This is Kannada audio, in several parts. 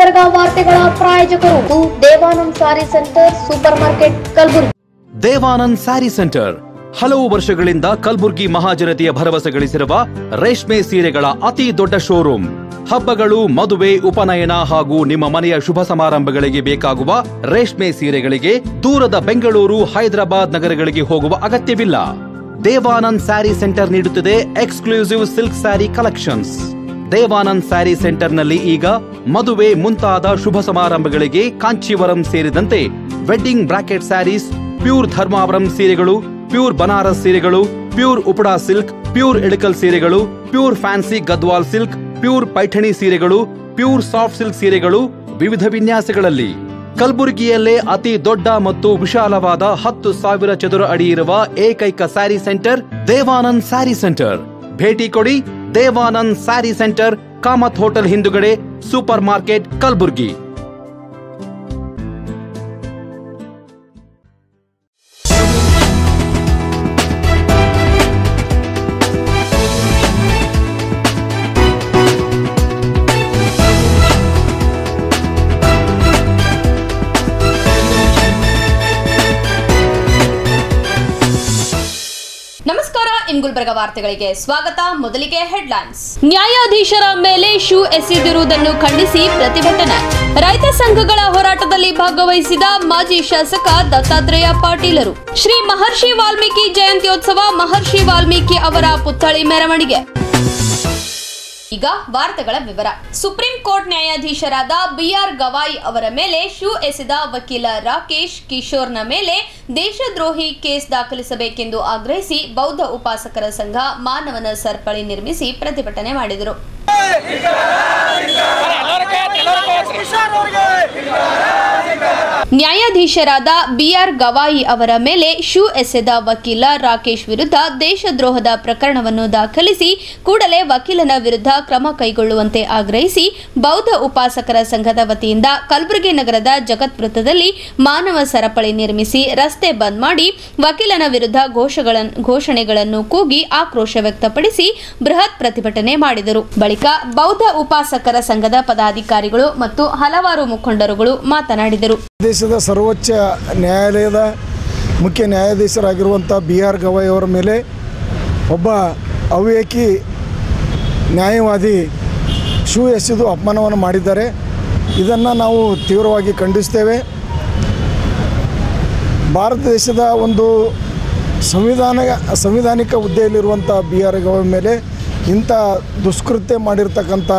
ಗುಲ್ಬರ್ಗಾ ವಾರ್ತೆಗಳ ಪ್ರಾಯೋಜಕರು Devanand saree centre super market Kalaburagi. Devanand saree centre ಹಲವು ವರ್ಷಗಳಿಂದ ಕಲಬುರಗಿ ಮಹಾಜನತೆಯ ಭರವಸೆ ಗಳಿಸಿರುವ ರೇಷ್ಮೆ ಸೀರೆಗಳ ಅತಿ ದೊಡ್ಡ ಶೋರೂಮ್. ಹಬ್ಬಗಳು, ಮದುವೆ, ಉಪನಯನ ಹಾಗೂ ನಿಮ್ಮ ಮನೆಯ ಶುಭ ಸಮಾರಂಭಗಳಿಗೆ ಬೇಕಾಗುವ ರೇಷ್ಮೆ ಸೀರೆಗಳಿಗೆ ದೂರದ ಬೆಂಗಳೂರು, ಹೈದರಾಬಾದ್ ನಗರಗಳಿಗೆ ಹೋಗುವ ಅಗತ್ಯವಿಲ್ಲ. ದೇವಾನಂದ್ ಸ್ಯಾರಿ ಸೆಂಟರ್ ನೀಡುತ್ತಿದೆ exclusive silk saree collections. Devanand saree ಸೆಂಟರ್ನಲ್ಲಿ ಈಗ ಮದುವೆ ಮುಂತಾದ ಶುಭ ಸಮಾರಂಭಗಳಿಗೆ ಕಾಂಚೀವರಂ ಸೇರಿದಂತೆ wedding bracket sarees, pure Dharmavaram ಸೀರೆಗಳು, ಪ್ಯೂರ್ ಬನಾರಸ್ ಸೀರೆಗಳು, pure Uppada silk, pure Ilkal ಸೀರೆಗಳು, pure fancy Gadwal silk, pure Paithani ಸೀರೆಗಳು, ಪ್ಯೂರ್ ಸಾಫ್ಟ್ ಸಿಲ್ಕ್ ಸೀರೆಗಳು ವಿವಿಧ ವಿನ್ಯಾಸಗಳಲ್ಲಿ. ಕಲಬುರಗಿಯಲ್ಲೇ ಅತಿ ದೊಡ್ಡ ಮತ್ತು ವಿಶಾಲವಾದ 10,000 ಚದುರ ಅಡಿ ಇರುವ ಏಕೈಕ ಸ್ಯಾರಿ ಸೆಂಟರ್ ದೇವಾನಂದ್ ಸ್ಯಾರಿ ಸೆಂಟರ್. ಭೇಟಿ ಕೊಡಿ. ದೇವಾನಂದ್ ಸ್ಯಾರಿ ಸೆಂಟರ್, ಕಾಮತ್ ಹೋಟೆಲ್ ಹಿಂದುಗಡೆ, ಸೂಪರ್ ಮಾರ್ಕೆಟ್, ಕಲಬುರಗಿ. ನಮಸ್ಕಾರ, ಇನ್ ಗುಲ್ಬರ್ಗಾ ವಾರ್ತೆಗಳಿಗೆ ಸ್ವಾಗತ. ಮೊದಲಿಗೆ ಹೆಡ್ಲೈನ್ಸ್. ನ್ಯಾಯಾಧೀಶರ ಮೇಲೆ ಶೂ ಎಸೆದಿರುವುದನ್ನು ಖಂಡಿಸಿ ಪ್ರತಿಭಟನೆ. ರೈತ ಸಂಘಗಳ ಹೋರಾಟದಲ್ಲಿ ಭಾಗವಹಿಸಿದ ಮಾಜಿ ಶಾಸಕ ದತ್ತಾತ್ರೇಯ ಪಾಟೀಲರು. ಶ್ರೀ ಮಹರ್ಷಿ ವಾಲ್ಮೀಕಿ ಜಯಂತ್ಯೋತ್ಸವ, ಮಹರ್ಷಿ ವಾಲ್ಮೀಕಿ ಅವರ ಪುತ್ಥಳಿ ಮೆರವಣಿಗೆ. ಈಗ ವಾರ್ತೆಗಳ ವಿವರ. ಸುಪ್ರೀಂ ಕೋರ್ಟ್ ನ್ಯಾಯಾಧೀಶರಾದ ಬಿಆರ್ ಗವಾಯಿ ಅವರ ಮೇಲೆ ಶೂ ಎಸೆದ ವಕೀಲ ರಾಕೇಶ್ ಕಿಶೋರ್ನ ಮೇಲೆ ದೇಶದ್ರೋಹಿ ಕೇಸ್ ದಾಖಲಿಸಬೇಕೆಂದು ಆಗ್ರಹಿಸಿ ಬೌದ್ಧ ಉಪಾಸಕರ ಸಂಘ ಮಾನವನ ಸರಪಳಿ ನಿರ್ಮಿಸಿ ಪ್ರತಿಭಟನೆ ಮಾಡಿದರು. ನ್ಯಾಯಾಧೀಶರಾದ ಬಿಆರ್ ಗವಾಯಿ ಅವರ ಮೇಲೆ ಶೂ ಎಸೆದ ವಕೀಲ ರಾಕೇಶ್ ವಿರುದ್ಧ ದೇಶದ್ರೋಹದ ಪ್ರಕರಣವನ್ನು ದಾಖಲಿಸಿ ಕೂಡಲೇ ವಕೀಲನ ವಿರುದ್ಧ ಕ್ರಮ ಕೈಗೊಳ್ಳುವಂತೆ ಆಗ್ರಹಿಸಿ ಬೌದ್ಧ ಉಪಾಸಕರ ಸಂಘದ ವತಿಯಿಂದ ಕಲಬುರಗಿ ನಗರದ ಜಗತ್ ವೃತ್ತದಲ್ಲಿ ಮಾನವ ಸರಪಳಿ ನಿರ್ಮಿಸಿ ರಸ್ತೆ ಬಂದ್ ಮಾಡಿ ವಕೀಲನ ವಿರುದ್ಧ ಘೋಷಣೆಗಳನ್ನು ಕೂಗಿ ಆಕ್ರೋಶ ವ್ಯಕ್ತಪಡಿಸಿ ಬೃಹತ್ ಪ್ರತಿಭಟನೆ ಮಾಡಿದರು. ಬಳಿಕ ಬೌದ್ಧ ಉಪಾಸಕರ ಸಂಘದ ಪದಾಧಿಕಾರಿಗಳು ಮತ್ತು ಹಲವಾರು ಮುಖಂಡರುಗಳು ಮಾತನಾಡಿದರು. ದೇಶದ ಸರ್ವೋಚ್ಚ ನ್ಯಾಯಾಲಯದ ಮುಖ್ಯ ನ್ಯಾಯಾಧೀಶರಾಗಿರುವಂಥ ಬಿಆರ್ ಗವಾಯಿ ಅವರ ಮೇಲೆ ಒಬ್ಬ ಅವಿವೇಕಿ ನ್ಯಾಯವಾದಿ ಶೂ ಎಸೆದು ಅಪಮಾನವನ್ನು ಮಾಡಿದ್ದಾರೆ. ಇದನ್ನು ನಾವು ತೀವ್ರವಾಗಿ ಖಂಡಿಸ್ತೇವೆ. ಭಾರತ ದೇಶದ ಒಂದು ಸಂವಿಧಾನಿಕ ಹುದ್ದೆಯಲ್ಲಿರುವಂಥ ಬಿಆರ್ ಗವಾಯಿ ಮೇಲೆ ಇಂಥ ದುಷ್ಕೃತ್ಯ ಮಾಡಿರ್ತಕ್ಕಂಥ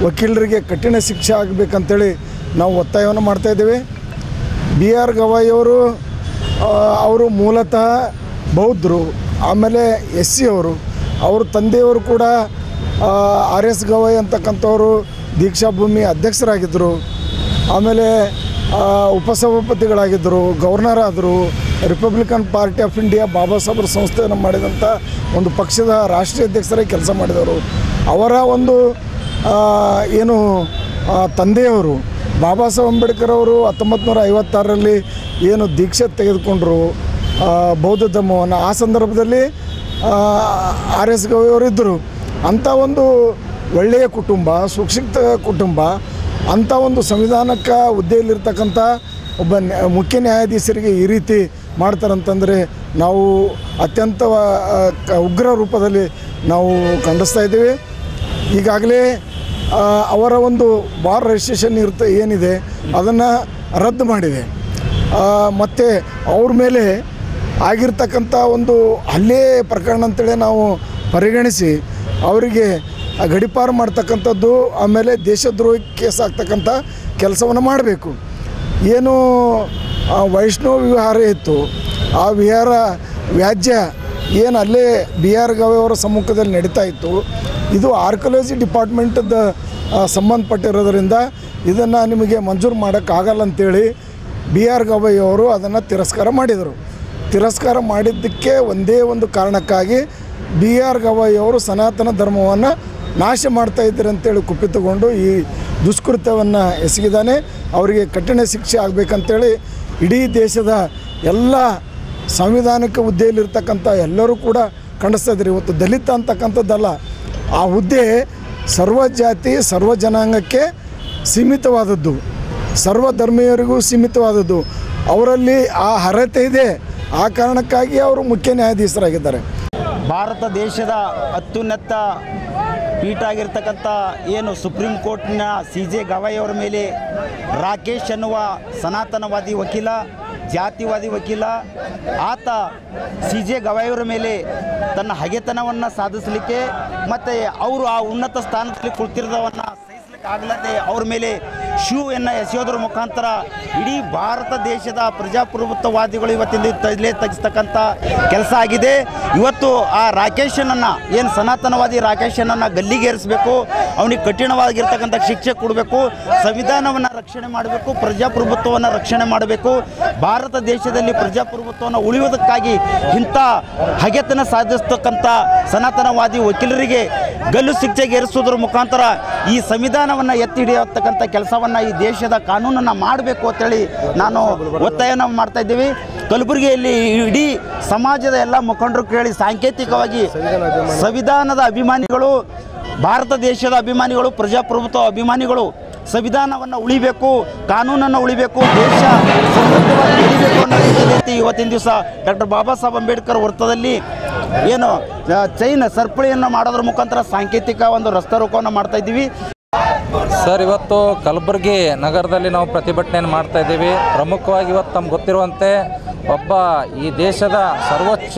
ವಕೀಲರಿಗೆ ಕಠಿಣ ಶಿಕ್ಷೆ ಆಗಬೇಕಂತೇಳಿ ನಾವು ಒತ್ತಾಯವನ್ನು ಮಾಡ್ತಾಯಿದ್ದೇವೆ. ಬಿಆರ್ ಗವಾಯಿ ಅವರು ಮೂಲತಃ ಬೌದ್ಧರು, ಆಮೇಲೆ SC ಅವ್ರ ತಂದೆಯವರು ಕೂಡ RS ಗವಾಯಿ ಅಂತಕ್ಕಂಥವರು ದೀಕ್ಷಾಭೂಮಿ ಅಧ್ಯಕ್ಷರಾಗಿದ್ದರು, ಆಮೇಲೆ ಉಪಸಭಾಪತಿಗಳಾಗಿದ್ದರು, ಗವರ್ನರ್ ಆದರು, ರಿಪಬ್ಲಿಕನ್ ಪಾರ್ಟಿ ಆಫ್ ಇಂಡಿಯಾ ಬಾಬಾ ಸಾಹೇಬ್ರ ಸಂಸ್ಥೆಯನ್ನು ಮಾಡಿದಂಥ ಒಂದು ಪಕ್ಷದ ರಾಷ್ಟ್ರೀಯ ಅಧ್ಯಕ್ಷರಾಗಿ ಕೆಲಸ ಮಾಡಿದವರು. ಅವರ ಒಂದು ತಂದೆಯವರು ಬಾಬಾ ಸಾಹೇಬ್ ಅಂಬೇಡ್ಕರ್ ಅವರು 1956ರಲ್ಲಿ ಏನು ದೀಕ್ಷೆ ತೆಗೆದುಕೊಂಡರು ಬೌದ್ಧ ಧರ್ಮವನ್ನು, ಆ ಸಂದರ್ಭದಲ್ಲಿ RS ಗವಾಯಿ ಅವರು ಇದ್ದರು. ಅಂಥ ಒಂದು ಒಳ್ಳೆಯ ಕುಟುಂಬ, ಸುಶಿಕ್ಷಿತ ಕುಟುಂಬ, ಅಂಥ ಒಂದು ಸಂವಿಧಾನಕ ಹುದ್ದೆಯಲ್ಲಿರ್ತಕ್ಕಂಥ ಒಬ್ಬ ಮುಖ್ಯ ನ್ಯಾಯಾಧೀಶರಿಗೆ ಈ ರೀತಿ ಮಾಡ್ತಾರಂತಂದರೆ ನಾವು ಅತ್ಯಂತ ಉಗ್ರ ರೂಪದಲ್ಲಿ ನಾವು ಖಂಡಿಸ್ತಾ ಇದ್ದೀವಿ. ಈಗಾಗಲೇ ಅವರ ಒಂದು ಬಾರ್ ರಿಜಿಸ್ಟ್ರೇಷನ್ ಏನಿದೆ ಅದನ್ನು ರದ್ದು ಮಾಡಿದೆ. ಮತ್ತು ಅವ್ರ ಮೇಲೆ ಆಗಿರ್ತಕ್ಕಂಥ ಒಂದು ಹಲ್ಲೆ ಪ್ರಕರಣ ಅಂತೇಳಿ ನಾವು ಪರಿಗಣಿಸಿ ಅವರಿಗೆ ಗಡೀಪಾರು ಮಾಡ್ತಕ್ಕಂಥದ್ದು, ಆಮೇಲೆ ದೇಶದ್ರೋಹಿ ಕೇಸ್ ಆಗ್ತಕ್ಕಂಥ ಕೆಲಸವನ್ನು ಮಾಡಬೇಕು. ಏನು ವೈಷ್ಣವ ವಿಹಾರ ಇತ್ತು, ಆ ವಿಹಾರ ವ್ಯಾಜ್ಯ ಏನು ಅಲ್ಲೇ ಬಿಆರ್ ಗವಾಯಿ ಅವರ ಸಮ್ಮುಖದಲ್ಲಿ ನಡೀತಾ ಇತ್ತು, ಇದು ಆರ್ಕಿಯಾಲಜಿ ಡಿಪಾರ್ಟ್ಮೆಂಟದ ಸಂಬಂಧಪಟ್ಟಿರೋದರಿಂದ ಇದನ್ನು ನಿಮಗೆ ಮಂಜೂರು ಮಾಡೋಕ್ಕಾಗಲ್ಲ ಅಂಥೇಳಿ ಬಿಆರ್ ಗವಾಯಿ ಅವರು ಅದನ್ನು ತಿರಸ್ಕಾರ ಮಾಡಿದರು. ತಿರಸ್ಕಾರ ಮಾಡಿದ್ದಕ್ಕೆ ಒಂದೇ ಒಂದು ಕಾರಣಕ್ಕಾಗಿ ಬಿಆರ್ ಗವಾಯಿ ಅವರು ಸನಾತನ ಧರ್ಮವನ್ನು ನಾಶ ಮಾಡ್ತಾಯಿದ್ದಾರೆ ಅಂತೇಳಿ ಕುಪಿತಗೊಂಡು ಈ ದುಷ್ಕೃತ್ಯವನ್ನು ಎಸಗಿದ್ದಾನೆ. ಅವರಿಗೆ ಕಠಿಣ ಶಿಕ್ಷೆ ಆಗಬೇಕಂತೇಳಿ ಇಡೀ ದೇಶದ ಎಲ್ಲ ಸಂವಿಧಾನಿಕ ಹುದ್ದೆಯಲ್ಲಿರ್ತಕ್ಕಂಥ ಎಲ್ಲರೂ ಕೂಡ ಖಂಡಿಸ್ತಾ ಇದ್ದಾರೆ. ಇವತ್ತು ದಲಿತ ಅಂತಕ್ಕಂಥದ್ದಲ್ಲ, ಆ ಹುದ್ದೆ ಸರ್ವ ಜಾತಿ ಸರ್ವ ಜನಾಂಗಕ್ಕೆ ಸೀಮಿತವಾದದ್ದು, ಸರ್ವಧರ್ಮೀಯರಿಗೂ ಸೀಮಿತವಾದದ್ದು. ಅವರಲ್ಲಿ ಆ ಅರ್ಹತೆ ಇದೆ. ಆ ಕಾರಣಕ್ಕಾಗಿ ಅವರು ಮುಖ್ಯ ನ್ಯಾಯಾಧೀಶರಾಗಿದ್ದಾರೆ. ಭಾರತ ದೇಶದ ಅತ್ಯುನ್ನತ ಪೀಠ ಆಗಿರ್ತಕ್ಕಂಥ ಏನು ಸುಪ್ರೀಂ ಕೋರ್ಟ್ನ CJ ಗವಾಯಿ ಅವರ ಮೇಲೆ ರಾಕೇಶ್ ಅನ್ನುವ ಸನಾತನವಾದಿ ವಕೀಲ, ಜಾತಿವಾದಿ ವಕೀಲ, ಆತ CJ ಗವಾಯಿಯವರ ಮೇಲೆ ತನ್ನ ಹಗೆತನವನ್ನು ಸಾಧಿಸಲಿಕ್ಕೆ ಮತ್ತು ಅವರು ಆ ಉನ್ನತ ಸ್ಥಾನದಲ್ಲಿ ಕುಳಿತಿರೋದನ್ನು ಸಹಿಸಲಿಕ್ಕೆ ಆಗಲಾದೆ ಅವ್ರ ಮೇಲೆ ಶೂವನ್ನು ಎಸೆಯೋದ್ರ ಮುಖಾಂತರ ಇಡೀ ಭಾರತ ದೇಶದ ಪ್ರಜಾಪ್ರಭುತ್ವವಾದಿಗಳು ಇವತ್ತಿಂದ ತಲೆ ತಗ್ಗಿಸ್ತಕ್ಕಂಥ ಕೆಲಸ ಆಗಿದೆ. ಇವತ್ತು ಆ ರಾಕೇಶನನ್ನು ಏನು ಸನಾತನವಾದಿ ರಾಕೇಶನನ್ನು ಗಲ್ಲಿಗೇರಿಸಬೇಕು, ಅವನಿಗೆ ಕಠಿಣವಾಗಿರ್ತಕ್ಕಂಥ ಶಿಕ್ಷೆ ಕೊಡಬೇಕು, ಸಂವಿಧಾನವನ್ನು ರಕ್ಷಣೆ ಮಾಡಬೇಕು, ಪ್ರಜಾಪ್ರಭುತ್ವವನ್ನು ರಕ್ಷಣೆ ಮಾಡಬೇಕು. ಭಾರತ ದೇಶದಲ್ಲಿ ಪ್ರಜಾಪ್ರಭುತ್ವವನ್ನು ಉಳಿಯುವುದಕ್ಕಾಗಿ ಇಂಥ ಹಗೆತನ ಸಾಧಿಸ್ತಕ್ಕಂಥ ಸನಾತನವಾದಿ ವಕೀಲರಿಗೆ ಗಲ್ಲು ಶಿಕ್ಷೆಗೇರಿಸುವುದರ ಮುಖಾಂತರ ಈ ಸಂವಿಧಾನವನ್ನು ಎತ್ತಿ ಹಿಡಿಯತಕ್ಕಂಥ ಕೆಲಸವನ್ನು ಈ ದೇಶದ ಕಾನೂನನ್ನು ಮಾಡಬೇಕು ಅಂತೇಳಿ ನಾನು ಒತ್ತಾಯನ ಮಾಡ್ತಾ ಇದ್ದೀವಿ. ಕಲಬುರಗಿಯಲ್ಲಿ ಇಡೀ ಸಮಾಜದ ಎಲ್ಲ ಮುಖಂಡರು ಕೇಳಿ ಸಾಂಕೇತಿಕವಾಗಿ ಸಂವಿಧಾನದ ಅಭಿಮಾನಿಗಳು, ಭಾರತ ದೇಶದ ಅಭಿಮಾನಿಗಳು, ಪ್ರಜಾಪ್ರಭುತ್ವ ಅಭಿಮಾನಿಗಳು ಸಂವಿಧಾನವನ್ನು ಉಳಿಬೇಕು, ಕಾನೂನನ್ನು ಉಳಿಬೇಕು, ದೇಶ ಸಮೃದ್ಧವಾಗಿ ಉಳಿಬೇಕು ಅನ್ನೋ ರೀತಿಯಲ್ಲಿ ಇವತ್ತಿನ ದಿವಸ ಡಾಕ್ಟರ್ ಬಾಬಾ ಸಾಹೇಬ್ ಅಂಬೇಡ್ಕರ್ ವೃತ್ತದಲ್ಲಿ ಏನು ಚೈನ್ ಸರಪಳಿಯನ್ನು ಮಾಡೋದ್ರ ಮುಖಾಂತರ ಸಾಂಕೇತಿಕ ಒಂದು ರಸ್ತೆ ರೋಕೋವನ್ನು ಮಾಡ್ತಾ ಇದ್ದೀವಿ. ಸರ್, ಇವತ್ತು ಕಲಬುರಗಿ ನಗರದಲ್ಲಿ ನಾವು ಪ್ರತಿಭಟನೆಯನ್ನು ಮಾಡ್ತಾ ಇದ್ದೀವಿ. ಪ್ರಮುಖವಾಗಿ ಇವತ್ತು ತಮ್ಗೆ ಗೊತ್ತಿರುವಂತೆ ಒಬ್ಬ ಈ ದೇಶದ ಸರ್ವೋಚ್ಚ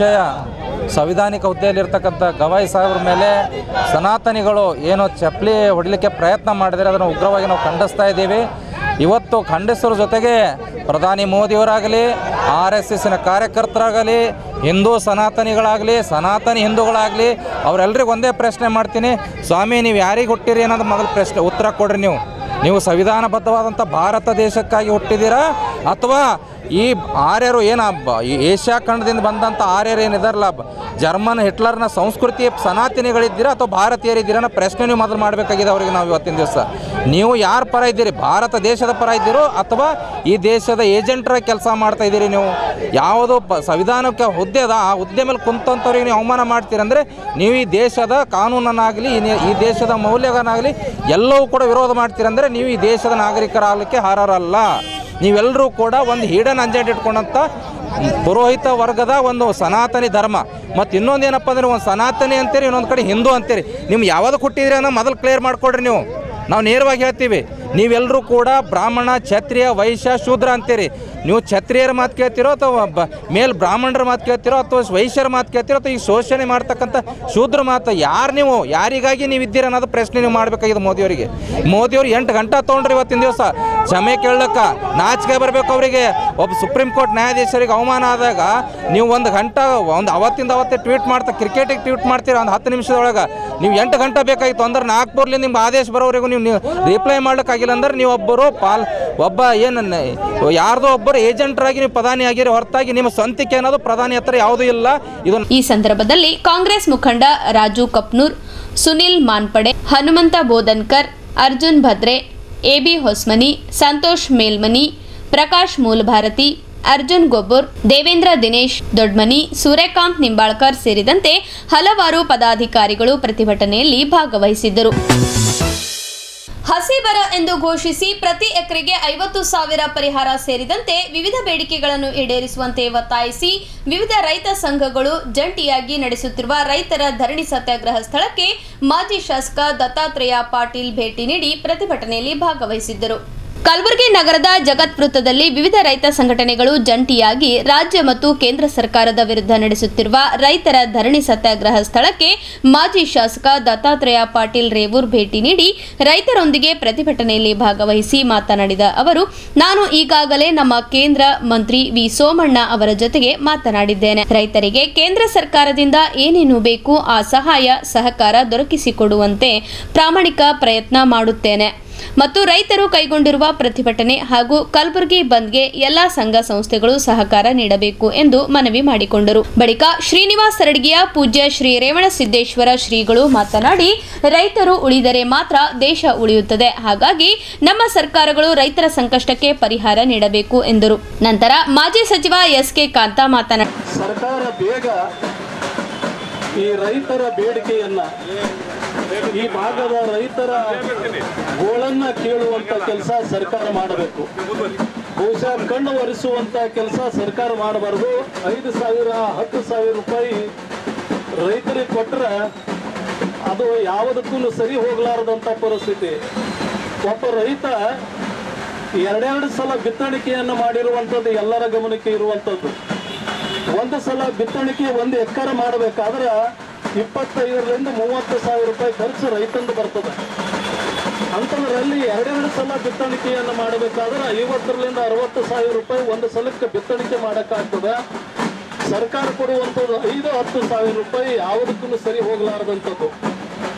ಸಂವಿಧಾನಿಕ ಹುದ್ದೆಯಲ್ಲಿರ್ತಕ್ಕಂಥ ಗವಾಯಿ ಸಾಹೇಬ್ರ ಮೇಲೆ ಸನಾತನಿಗಳು ಏನು ಚಪ್ಪಲಿ ಹೊಡಲಿಕ್ಕೆ ಪ್ರಯತ್ನ ಮಾಡಿದರೆ ಅದನ್ನು ಉಗ್ರವಾಗಿ ನಾವು ಖಂಡಿಸ್ತಾ ಇದ್ದೀವಿ. ಇವತ್ತು ಖಂಡಿಸೋರ ಜೊತೆಗೆ ಪ್ರಧಾನಿ ಮೋದಿಯವರಾಗಲಿ, RSSನ ಕಾರ್ಯಕರ್ತರಾಗಲಿ, ಹಿಂದೂ ಸನಾತನಿಗಳಾಗಲಿ, ಸನಾತನಿ ಹಿಂದೂಗಳಾಗಲಿ, ಅವರೆಲ್ಲರಿಗೂ ಒಂದೇ ಪ್ರಶ್ನೆ ಮಾಡ್ತೀನಿ. ಸ್ವಾಮಿ, ನೀವು ಯಾರಿಗೆ ಹುಟ್ಟಿರಿ ಅನ್ನೋದು ಮೊದಲು ಪ್ರಶ್ನೆ ಉತ್ತರ ಕೊಡ್ರಿ. ನೀವು ಸಂವಿಧಾನಬದ್ಧವಾದಂಥ ಭಾರತ ದೇಶಕ್ಕಾಗಿ ಹುಟ್ಟಿದ್ದೀರಾ ಅಥವಾ ಈ ಆರ್ಯರು ಏನು ಏಷ್ಯಾ ಖಂಡದಿಂದ ಬಂದಂಥ ಆರ್ಯರು ಏನಿದಾರಲ್ಲ, ಜರ್ಮನ್ ಹಿಟ್ಲರ್ನ ಸಂಸ್ಕೃತಿ ಸನಾತನಿಗಳಿದ್ದೀರಾ ಅಥವಾ ಭಾರತೀಯರಿದ್ದೀರಾ ಅನ್ನೋ ಪ್ರಶ್ನೆ ನೀವು ಮೊದಲು ಮಾಡಬೇಕಾಗಿದೆ ಅವರಿಗೆ. ನಾವು ಇವತ್ತಿನ ದಿವಸ ನೀವು ಯಾರ ಪರ ಇದ್ದೀರಿ? ಭಾರತ ದೇಶದ ಪರ ಇದ್ದೀರೋ ಅಥವಾ ಈ ದೇಶದ ಏಜೆಂಟರ ಕೆಲಸ ಮಾಡ್ತಾ ಇದ್ದೀರಿ? ನೀವು ಯಾವುದೋ ಸಂವಿಧಾನಕ್ಕೆ ಹುದ್ದೆ ಅದ, ಆ ಹುದ್ದೆ ಮೇಲೆ ಕುಂತಂಥವ್ರಿಗೆ ನೀವು ಅವಮಾನ ಮಾಡ್ತೀರಂದರೆ ನೀವು ಈ ದೇಶದ ಕಾನೂನನ್ನಾಗಲಿ, ಈ ದೇಶದ ಮೌಲ್ಯಗಳನ್ನಾಗಲಿ ಎಲ್ಲವೂ ಕೂಡ ವಿರೋಧ ಮಾಡ್ತೀರಂದರೆ ನೀವು ಈ ದೇಶದ ನಾಗರಿಕರಾಗಲಿಕ್ಕೆ ಅರ್ಹರಲ್ಲ. ನೀವೆಲ್ಲರೂ ಕೂಡ ಒಂದು ಹಿಡನ್ ಅಜೆಂಡಾ ಇಟ್ಕೊಂಡಂಥ ಪುರೋಹಿತ ವರ್ಗದ ಒಂದು ಸನಾತನಿ ಧರ್ಮ. ಮತ್ತು ಇನ್ನೊಂದು ಏನಪ್ಪ ಅಂದರೆ, ಒಂದು ಸನಾತನಿ ಅಂತೀರಿ, ಇನ್ನೊಂದು ಕಡೆ ಹಿಂದೂ ಅಂತೀರಿ. ನಿಮ್ಗೆ ಯಾವ್ದಕ್ಕೆ ಹುಟ್ಟಿದ್ರಿ ಅನ್ನೋ ಮೊದಲು ಕ್ಲಿಯರ್ ಮಾಡಿಕೊಡ್ರಿ. ನಾವು ನೇರವಾಗಿ ಹೇಳ್ತೀವಿ, ನೀವೆಲ್ಲರೂ ಕೂಡ ಬ್ರಾಹ್ಮಣ, ಕ್ಷತ್ರಿಯ, ವೈಶ್ಯ, ಶೂದ್ರ ಅಂತೀರಿ. ನೀವು ಕ್ಷತ್ರಿಯರ ಮಾತು ಕೇಳ್ತಿರೋ ಅಥವಾ ಮೇಲ್ ಬ್ರಾಹ್ಮಣರ ಮಾತು ಕೇಳ್ತಿರೋ ಅಥವಾ ವೈಶ್ಯರ ಮಾತು ಕೇಳ್ತಿರೋ ಅಥವಾ ಈಗ ಶೋಷಣೆ ಮಾಡ್ತಕ್ಕಂಥ ಶೂದ್ರ ಮಾತು ಯಾರು ನೀವು ಯಾರಿಗಾಗಿ ನೀವು ಇದ್ದೀರ ಅನ್ನೋದು ಪ್ರಶ್ನೆ ನೀವು ಮಾಡಬೇಕಾಗಿದೆ ಮೋದಿಯವರಿಗೆ. ಮೋದಿಯವರು 8 ಗಂಟೆ ತೊಗೊಂಡ್ರಿ ಇವತ್ತಿನ ದಿವಸ ಕ್ಷಮೆ ಕೇಳಕ್ಕೆ. ನಾಚಿಕೆ ಬರಬೇಕು ಅವರಿಗೆ. ಒಬ್ಬ ಸುಪ್ರೀಂ ಕೋರ್ಟ್ ನ್ಯಾಯಾಧೀಶರಿಗೆ ಅವಮಾನ ಆದಾಗ ನೀವು 1 ಗಂಟೆ ಅವತ್ತಿಂದ ಅವತ್ತೇ ಟ್ವೀಟ್ ಮಾಡ್ತಾ ಕ್ರಿಕೆಟಿಗೆ ಟ್ವೀಟ್ ಮಾಡ್ತೀರ ಒಂದು 10 ನಿಮಿಷದೊಳಗೆ. ನೀವು 8 ಗಂಟೆ ಬೇಕಾಗಿತ್ತು ಅಂದ್ರೆ ನಾಗ್ಪುರ್ಲಿ ನಿಮ್ಗೆ ಆದೇಶ ಬರೋವರೆಗೂ ನೀವು ರಿಪ್ಲೈ ಮಾಡ್ಲಿಕ್ಕಾಗಿಲ್ಲ ಅಂದ್ರೆ ನೀವು ಒಬ್ಬ ಯಾರ್ದೋ ಒಬ್ಬರು ಏಜೆಂಟರಾಗಿ ನೀವು ಪ್ರಧಾನಿ ಆಗಿರೋ ಹೊರತಾಗಿ ನಿಮ್ಮ ಸ್ವಂತಿಕೆ ಅನ್ನೋದು ಪ್ರಧಾನಿ ಹತ್ರ ಯಾವುದೂ ಇಲ್ಲ. ಈ ಸಂದರ್ಭದಲ್ಲಿ ಕಾಂಗ್ರೆಸ್ ಮುಖಂಡ ರಾಜು ಕಪ್ನೂರ್, ಸುನಿಲ್ ಮಾನ್ಪಡೆ, ಹನುಮಂತ ಬೋಧನ್ಕರ್, ಅರ್ಜುನ್ ಭದ್ರೆ, AB ಹೊಸ್ಮನಿ, ಸಂತೋಷ್ ಮೇಲ್ಮನಿ, ಪ್ರಕಾಶ್ ಮೂಲಭಾರತಿ, ಅರ್ಜುನ್ ಗೊಬ್ಬೂರ್, ದೇವೇಂದ್ರ ದಿನೇಶ್ ದೊಡ್ಮನಿ, ಸೂರ್ಯಕಾಂತ್ ನಿಂಬಾಳ್ಕರ್ ಸೇರಿದಂತೆ ಹಲವಾರು ಪದಾಧಿಕಾರಿಗಳು ಪ್ರತಿಭಟನೆಯಲ್ಲಿ ಭಾಗವಹಿಸಿದ್ದರು. ಹಸಿ ಬರ ಎಂದು ಘೋಷಿಸಿ ಪ್ರತಿ ಎಕರೆಗೆ 50,000 ಪರಿಹಾರ ಸೇರಿದಂತೆ ವಿವಿಧ ಬೇಡಿಕೆಗಳನ್ನು ಈಡೇರಿಸುವಂತೆ ಒತ್ತಾಯಿಸಿ ವಿವಿಧ ರೈತ ಸಂಘಗಳು ಜಂಟಿಯಾಗಿ ನಡೆಸುತ್ತಿರುವ ರೈತರ ಧರಣಿ ಸತ್ಯಾಗ್ರಹ ಸ್ಥಳಕ್ಕೆ ಮಾಜಿ ಶಾಸಕ ದತ್ತಾತ್ರೇಯ ಪಾಟೀಲ್ ಭೇಟಿ ನೀಡಿ ಪ್ರತಿಭಟನೆಯಲ್ಲಿ ಭಾಗವಹಿಸಿದ್ದರು. ಕಲಬುರಗಿ ನಗರದ ಜಗತ್ ವೃತ್ತದಲ್ಲಿ ವಿವಿಧ ರೈತ ಸಂಘಟನೆಗಳು ಜಂಟಿಯಾಗಿ ರಾಜ್ಯ ಮತ್ತು ಕೇಂದ್ರ ಸರ್ಕಾರದ ವಿರುದ್ಧ ನಡೆಸುತ್ತಿರುವ ರೈತರ ಧರಣಿ ಸತ್ಯಾಗ್ರಹ ಸ್ಥಳಕ್ಕೆ ಮಾಜಿ ಶಾಸಕ ದತ್ತಾತ್ರೇಯ ಪಾಟೀಲ್ ರೇವೂರ್ ಭೇಟಿ ನೀಡಿ ರೈತರೊಂದಿಗೆ ಪ್ರತಿಭಟನೆಯಲ್ಲಿ ಭಾಗವಹಿಸಿ ಮಾತನಾಡಿದ ಅವರು, ನಾನು ಈಗಾಗಲೇ ನಮ್ಮ ಕೇಂದ್ರ ಮಂತ್ರಿ ವಿ ಸೋಮಣ್ಣ ಅವರ ಜೊತೆಗೆ ಮಾತನಾಡಿದ್ದೇನೆ. ರೈತರಿಗೆ ಕೇಂದ್ರ ಸರ್ಕಾರದಿಂದ ಏನೇನು ಬೇಕು ಆ ಸಹಾಯ ಸಹಕಾರ ದೊರಕಿಸಿಕೊಡುವಂತೆ ಪ್ರಾಮಾಣಿಕ ಪ್ರಯತ್ನ ಮಾಡುತ್ತೇನೆ ಮತ್ತು ರೈತರು ಕೈಗೊಂಡಿರುವ ಪ್ರತಿಭಟನೆ ಹಾಗೂ ಕಲಬುರಗಿ ಬಂದ್ಗೆ ಎಲ್ಲಾ ಸಂಘ ಸಂಸ್ಥೆಗಳು ಸಹಕಾರ ನೀಡಬೇಕು ಎಂದು ಮನವಿ ಮಾಡಿಕೊಂಡರು. ಬಳಿಕ ಶ್ರೀನಿವಾಸ ಸರಡಗಿಯ ಪೂಜ್ಯ ಶ್ರೀ ರೇವಣಸಿದ್ದೇಶ್ವರ ಶ್ರೀಗಳು ಮಾತನಾಡಿ, ರೈತರು ಉಳಿದರೆ ಮಾತ್ರ ದೇಶ ಉಳಿಯುತ್ತದೆ. ಹಾಗಾಗಿ ನಮ್ಮ ಸರ್ಕಾರಗಳು ರೈತರ ಸಂಕಷ್ಟಕ್ಕೆ ಪರಿಹಾರ ನೀಡಬೇಕು ಎಂದರು. ನಂತರ ಮಾಜಿ ಸಚಿವ SK ಕಾಂತ ಮಾತನಾಡಿ, ಸರ್ಕಾರ ಬೇಗ ಈ ರೈತರ ಬೇಡಿಕೆಯನ್ನ ಈ ಭಾಗದ ರೈತರ ಗೋಳನ್ನ ಕೇಳುವಂತ ಕೆಲಸ ಸರ್ಕಾರ ಮಾಡಬೇಕು. ಬಹುಶಃ ಕಣ್ಣು ಒರೆಸುವಂತ ಕೆಲಸ ಸರ್ಕಾರ ಮಾಡಬಾರ್ದು. 5,000 10,000 ರೂಪಾಯಿ ರೈತರಿಗೆ ಕೊಟ್ಟರೆ ಅದು ಯಾವುದಕ್ಕೂ ಸರಿ ಹೋಗಲಾರದಂಥ ಪರಿಸ್ಥಿತಿ. ಒಬ್ಬ ರೈತ 2 ಸಲ ಬಿತ್ತಣಿಕೆಯನ್ನು ಮಾಡಿರುವಂಥದ್ದು ಎಲ್ಲರ ಗಮನಕ್ಕೆ ಇರುವಂಥದ್ದು. ಒಂದು ಸಲ ಬಿತ್ತಣಿಕೆ 1 ಎಕರೆ ಮಾಡಬೇಕಾದ್ರೆ 25,000ರಿಂದ 30,000 ರೂಪಾಯಿ ಖರ್ಚು ರೈತಂದು ಬರ್ತದೆ. ಅಂಥದ್ರಲ್ಲಿ 2 ಸಲ ಬಿತ್ತಣಿಕೆಯನ್ನು ಮಾಡಬೇಕಾದ್ರೆ 50,000ರಿಂದ 60,000 ರೂಪಾಯಿ ಒಂದು ಸಲಕ್ಕೆ ಬಿತ್ತಣಿಕೆ ಮಾಡೋಕ್ಕಾಗ್ತದೆ. ಸರ್ಕಾರ ಕೊಡುವಂಥದ್ದು 5-10,000 ರೂಪಾಯಿ ಯಾವುದಕ್ಕೂ ಸರಿ ಹೋಗಲಾರದಂಥದ್ದು.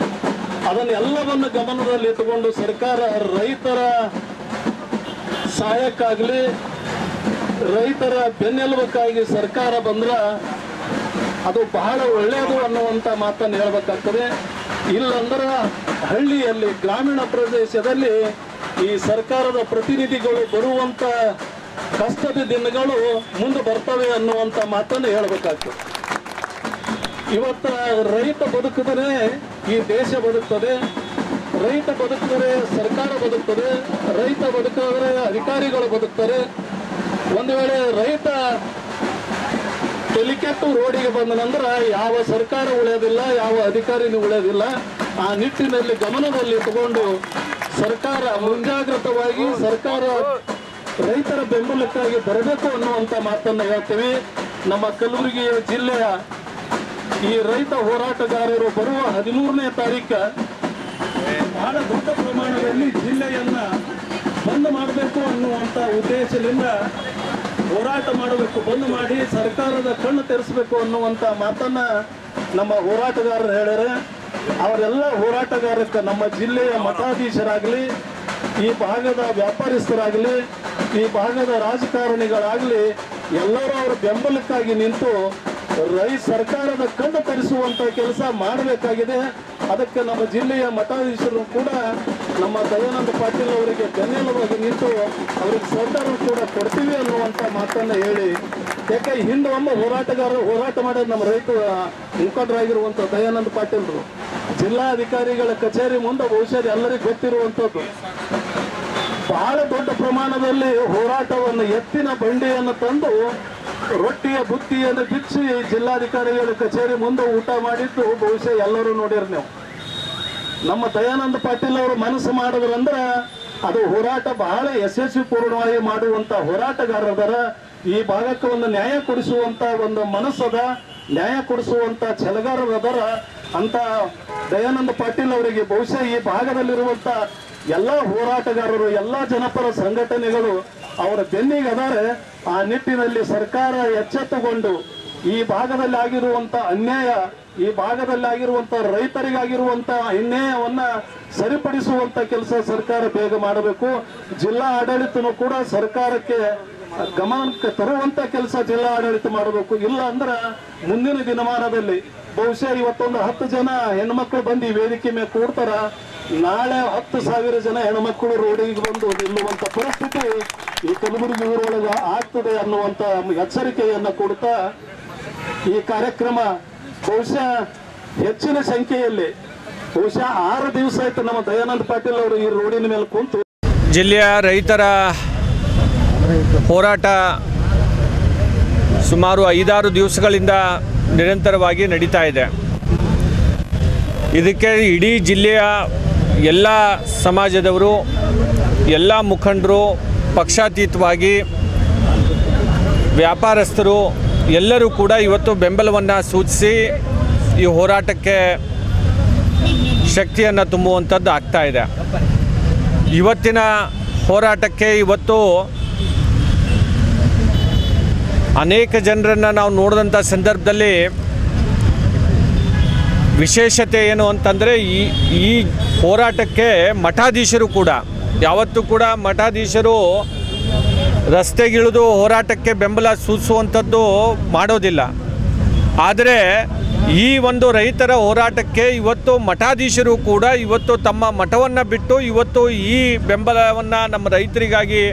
ಅದನ್ನೆಲ್ಲವನ್ನು ಗಮನದಲ್ಲಿ ಇಟ್ಟುಕೊಂಡು ಸರ್ಕಾರ ರೈತರ ಸಹಾಯಕ್ಕಾಗಲಿ ರೈತರ ಬೆನ್ನೆಲುಬಕ್ಕಾಗಿ ಸರ್ಕಾರ ಬಂದ್ರೆ ಅದು ಬಹಳ ಒಳ್ಳೆಯದು ಅನ್ನುವಂಥ ಮಾತನ್ನು ಹೇಳಬೇಕಾಗ್ತದೆ. ಇಲ್ಲಂದ್ರೆ ಹಳ್ಳಿಯಲ್ಲಿ ಗ್ರಾಮೀಣ ಪ್ರದೇಶದಲ್ಲಿ ಈ ಸರ್ಕಾರದ ಪ್ರತಿನಿಧಿಗಳು ಬರುವಂಥ ಕಷ್ಟದ ದಿನಗಳು ಮುಂದೆ ಬರ್ತವೆ ಅನ್ನುವಂಥ ಮಾತನ್ನು ಹೇಳಬೇಕಾಗ್ತದೆ. ಇವತ್ತು ರೈತ ಬದುಕಿದರೆ ಈ ದೇಶ ಬದುಕ್ತದೆ, ರೈತ ಬದುಕಿದರೆ ಸರ್ಕಾರ ಬದುಕ್ತದೆ, ರೈತ ಬದುಕಿದರೆ ಅಧಿಕಾರಿಗಳು ಬದುಕ್ತಾರೆ. ಒಂದು ವೇಳೆ ರೈತ ತೆಲಿಕೆಟ್ಟು ರೋಡಿಗೆ ಬಂದ ನಂತರ ಯಾವ ಸರ್ಕಾರ ಉಳಿಯೋದಿಲ್ಲ, ಯಾವ ಅಧಿಕಾರಿನೂ ಉಳಿಯೋದಿಲ್ಲ. ಆ ನಿಟ್ಟಿನಲ್ಲಿ ಗಮನದಲ್ಲಿ ತಗೊಂಡು ಸರ್ಕಾರ ಮುಂಜಾಗ್ರತವಾಗಿ ಸರ್ಕಾರ ರೈತರ ಬೆಂಬಲಕ್ಕಾಗಿ ಬರಬೇಕು ಅನ್ನುವಂಥ ಮಾತನ್ನು ಹೇಳ್ತೀವಿ. ನಮ್ಮ ಕಲಬುರಗಿ ಜಿಲ್ಲೆಯ ಈ ರೈತ ಹೋರಾಟಗಾರರು ಬರುವ 13ನೇ ತಾರೀಕು ಬಹಳ ದೊಡ್ಡ ಪ್ರಮಾಣದಲ್ಲಿ ಜಿಲ್ಲೆಯನ್ನ ಬಂದ್ ಮಾಡಬೇಕು ಅನ್ನುವಂಥ ಉದ್ದೇಶದಿಂದ ಹೋರಾಟ ಮಾಡಬೇಕು, ಬಂದ್ ಮಾಡಿ ಸರ್ಕಾರದ ಕಣ್ಣು ತೆರೆಸಬೇಕು ಅನ್ನುವಂಥ ಮಾತನ್ನ ನಮ್ಮ ಹೋರಾಟಗಾರರು ಹೇಳ್ಯಾರೆ. ಅವರೆಲ್ಲ ಹೋರಾಟಗಾರಕ್ಕೆ ನಮ್ಮ ಜಿಲ್ಲೆಯ ಮಠಾಧೀಶರಾಗಲಿ, ಈ ಭಾಗದ ವ್ಯಾಪಾರಸ್ಥರಾಗಲಿ, ಈ ಭಾಗದ ರಾಜಕಾರಣಿಗಳಾಗಲಿ ಎಲ್ಲರೂ ಅವರ ಬೆಂಬಲಕ್ಕಾಗಿ ನಿಂತು ಸರ್ಕಾರದ ಕಣ್ಣು ತರಿಸುವಂತ ಕೆಲಸ ಮಾಡಬೇಕಾಗಿದೆ. ಅದಕ್ಕೆ ನಮ್ಮ ಜಿಲ್ಲೆಯ ಮಠಾಧೀಶರು ಕೂಡ ನಮ್ಮ ದಯಾನಂದ ಪಾಟೀಲ್ ಅವರಿಗೆ ಬೆನ್ನೆಲುಬಾಗಿ ನಿಂತು ಅವರಿಗೆ ಸಹಕಾರ ಕೂಡ ಕೊಡ್ತೀವಿ ಅನ್ನುವಂಥ ಮಾತನ್ನು ಹೇಳಿ, ಯಾಕೆ ಹಿಂದೆ ಒಮ್ಮೆ ಹೋರಾಟ ಮಾಡೋದು ನಮ್ಮ ರೈತ ಮುಖಂಡರಾಗಿರುವಂಥ ದಯಾನಂದ ಪಾಟೀಲ್ರು ಜಿಲ್ಲಾಧಿಕಾರಿಗಳ ಕಚೇರಿ ಮುಂದೆ ಬಹುಶಃ ಎಲ್ಲರಿಗೂ ಗೊತ್ತಿರುವಂಥದ್ದು. ಬಹಳ ದೊಡ್ಡ ಪ್ರಮಾಣದಲ್ಲಿ ಹೋರಾಟವನ್ನು ಎತ್ತಿನ ಬಂಡಿಯನ್ನು ತಂದು ರೊಟ್ಟಿಯ ಬುತ್ತಿಯನ್ನು ಬಿಚ್ಚಿ ಜಿಲ್ಲಾಧಿಕಾರಿಗಳ ಕಚೇರಿ ಮುಂದೆ ಊಟ ಮಾಡಿದ್ದು ಬಹುಶಃ ಎಲ್ಲರೂ ನೋಡಿರಿ ನೀವು. ನಮ್ಮ ದಯಾನಂದ ಪಾಟೀಲ್ ಅವರು ಮನಸ್ಸು ಮಾಡಿದ್ರಂದ್ರೆ ಅದು ಹೋರಾಟ ಬಹಳ ಯಶಸ್ವಿ ಪೂರ್ಣವಾಗಿ ಮಾಡುವಂತ ಹೋರಾಟಗಾರರ ಈ ಭಾಗಕ್ಕೆ ಒಂದು ನ್ಯಾಯ ಕೊಡಿಸುವಂತ ಒಂದು ಮನಸ್ಸದ, ನ್ಯಾಯ ಕೊಡಿಸುವಂತ ಛಲಗಾರರದರ ಅಂತ ದಯಾನಂದ ಪಾಟೀಲ್ ಅವರಿಗೆ ಬಹುಶಃ ಈ ಭಾಗದಲ್ಲಿರುವಂತ ಎಲ್ಲ ಹೋರಾಟಗಾರರು, ಎಲ್ಲ ಜನಪರ ಸಂಘಟನೆಗಳು ಅವರ ಬೆನ್ನಿಗೆ ಅದಾರೆ. ಆ ನಿಟ್ಟಿನಲ್ಲಿ ಸರ್ಕಾರ ಎಚ್ಚೆತ್ತುಕೊಂಡು ಈ ಭಾಗದಲ್ಲಿ ಆಗಿರುವಂತ ಅನ್ಯಾಯ, ಈ ಭಾಗದಲ್ಲಿ ಆಗಿರುವಂತ ರೈತರಿಗಾಗಿರುವಂತ ಅನ್ಯಾಯವನ್ನ ಸರಿಪಡಿಸುವಂತ ಕೆಲಸ ಸರ್ಕಾರ ಬೇಗ ಮಾಡಬೇಕು. ಜಿಲ್ಲಾ ಆಡಳಿತನೂ ಕೂಡ ಸರ್ಕಾರಕ್ಕೆ ಗಮನಕ್ಕೆ ತರುವಂತ ಕೆಲಸ ಜಿಲ್ಲಾ ಆಡಳಿತ ಮಾಡಬೇಕು. ಇಲ್ಲ ಅಂದ್ರೆ ಮುಂದಿನ ದಿನಮಾನದಲ್ಲಿ ಬಹುಶಃ ಇವತ್ತೊಂದು 10 ಜನ ಹೆಣ್ಮಕ್ಳು ಬಂದು ಈ ವೇದಿಕೆ ಮೇಲೆ ಕೂಡ್ತಾರ, ನಾಳೆ 10,000 ಜನ ಹೆಣ್ಮಕ್ಳು ರೋಡಿಗೆ ಬಂದು ನಿಲ್ಲುವಂತ ಪರಿಸ್ಥಿತಿ ಈ ಕಲಬುರಗಿ ಊರೊಳಗೆ ಆಗ್ತದೆ ಅನ್ನುವಂತ ಎಚ್ಚರಿಕೆಯನ್ನು ಕೊಡ್ತಾ ಈ ಕಾರ್ಯಕ್ರಮ ಬಹುಶಃ ಹೆಚ್ಚಿನ ಸಂಖ್ಯೆಯಲ್ಲಿ ಬಹುಶಃ 6 ದಿವಸ ಆಯ್ತು ನಮ್ಮ ದಯಾನಂದ ಪಾಟೀಲ್ ಅವರು ಈ ರೋಡಿನ ಮೇಲೆ ಕುಂತು. ಜಿಲ್ಲೆಯ ರೈತರ ಹೋರಾಟ ಸುಮಾರು 5-6 ದಿವಸಗಳಿಂದ ನಿರಂತರವಾಗಿ ನಡೀತಾ ಇದೆ. ಇದಕ್ಕೆ ಇಡೀ ಜಿಲ್ಲೆಯ ಎಲ್ಲ ಸಮಾಜದವರು, ಎಲ್ಲ ಮುಖಂಡರು, ಪಕ್ಷಾತೀತವಾಗಿ ವ್ಯಾಪಾರಸ್ಥರು ಎಲ್ಲರೂ ಕೂಡ ಇವತ್ತು ಬೆಂಬಲವನ್ನು ಸೂಚಿಸಿ ಈ ಹೋರಾಟಕ್ಕೆ ಶಕ್ತಿಯನ್ನು ತುಂಬುವಂಥದ್ದು ಆಗ್ತಾ ಇದೆ. ಇವತ್ತಿನ ಹೋರಾಟಕ್ಕೆ ಇವತ್ತು ಅನೇಕ ಜನರನ್ನು ನಾವು ನೋಡಿದಂಥ ಸಂದರ್ಭದಲ್ಲಿ ವಿಶೇಷತೆ ಏನು ಅಂತಂದರೆ ಈ ಹೋರಾಟಕ್ಕೆ ಮಠಾಧೀಶರು ಕೂಡ ಯಾವತ್ತೂ ಕೂಡ ಮಠಾಧೀಶರು ರಸ್ತೆಗಿಳಿದು ಹೋರಾಟಕ್ಕೆ ಬೆಂಬಲ ಸೂಚಿಸುವಂಥದ್ದು ಮಾಡೋದಿಲ್ಲ. ಆದರೆ ಈ ಒಂದು ರೈತರ ಹೋರಾಟಕ್ಕೆ ಇವತ್ತು ಮಠಾಧೀಶರು ಕೂಡ ಇವತ್ತು ತಮ್ಮ ಮಠವನ್ನು ಬಿಟ್ಟು ಇವತ್ತು ಈ ಬೆಂಬಲವನ್ನು ನಮ್ಮ ರೈತರಿಗಾಗಿ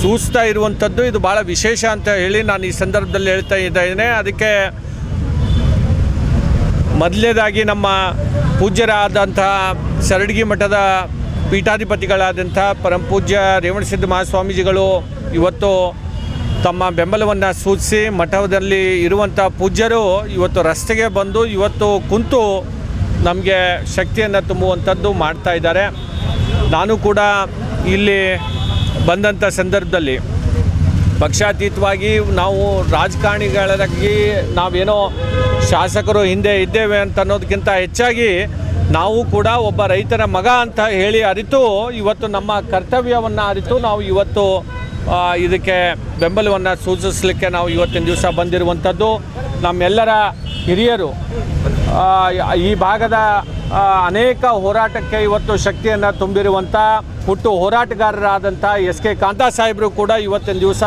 ಸೂಚಿಸ್ತಾ ಇರುವಂಥದ್ದು ಇದು ಭಾಳ ವಿಶೇಷ ಅಂತ ಹೇಳಿ ನಾನು ಈ ಸಂದರ್ಭದಲ್ಲಿ ಹೇಳ್ತಾ ಇದ್ದೇನೆ. ಅದಕ್ಕೆ ಮೊದಲನೇದಾಗಿ ನಮ್ಮ ಪೂಜ್ಯರಾದಂತಹ ಸರಡಗಿ ಮಠದ ಪೀಠಾಧಿಪತಿಗಳಾದಂಥ ಪರಮಪೂಜ್ಯ ರೇವಣಸಿದ್ಧ ಮಹಾಸ್ವಾಮೀಜಿಗಳು ಇವತ್ತು ತಮ್ಮ ಬೆಂಬಲವನ್ನು ಸೂಚಿಸಿ ಮಠದಲ್ಲಿ ಇರುವಂಥ ಪೂಜ್ಯರು ಇವತ್ತು ರಸ್ತೆಗೆ ಬಂದು ಇವತ್ತು ಕುಂತು ನಮಗೆ ಶಕ್ತಿಯನ್ನು ತುಂಬುವಂಥದ್ದು ಮಾಡ್ತಾ ಇದ್ದಾರೆ. ನಾನು ಕೂಡ ಇಲ್ಲಿ ಬಂದಂಥ ಸಂದರ್ಭದಲ್ಲಿ ಪಕ್ಷಾತೀತವಾಗಿ ನಾವು ರಾಜಕಾರಣಿಗಳಾಗಿ ನಾವೇನೋ ಶಾಸಕರು ಹಿಂದೆ ಇದ್ದೇವೆ ಅಂತ ಅನ್ನೋದಕ್ಕಿಂತ ಹೆಚ್ಚಾಗಿ ನಾವು ಕೂಡ ಒಬ್ಬ ರೈತರ ಮಗ ಅಂತ ಹೇಳಿ ಅರಿತು ಇವತ್ತು ನಮ್ಮ ಕರ್ತವ್ಯವನ್ನು ಅರಿತು ನಾವು ಇವತ್ತು ಇದಕ್ಕೆ ಬೆಂಬಲವನ್ನು ಸೂಚಿಸಲಿಕ್ಕೆ ನಾವು ಇವತ್ತಿನ ದಿವಸ ಬಂದಿರುವಂಥದ್ದು. ನಮ್ಮೆಲ್ಲರ ಹಿರಿಯರು ಈ ಭಾಗದ ಅನೇಕ ಹೋರಾಟಕ್ಕೆ ಇವತ್ತು ಶಕ್ತಿಯನ್ನು ತುಂಬಿರುವಂಥ ಹುಟ್ಟು ಹೋರಾಟಗಾರರಾದಂಥ SK ಕಾಂತಾ ಸಾಹೇಬರು ಕೂಡ ಇವತ್ತಿನ ದಿವಸ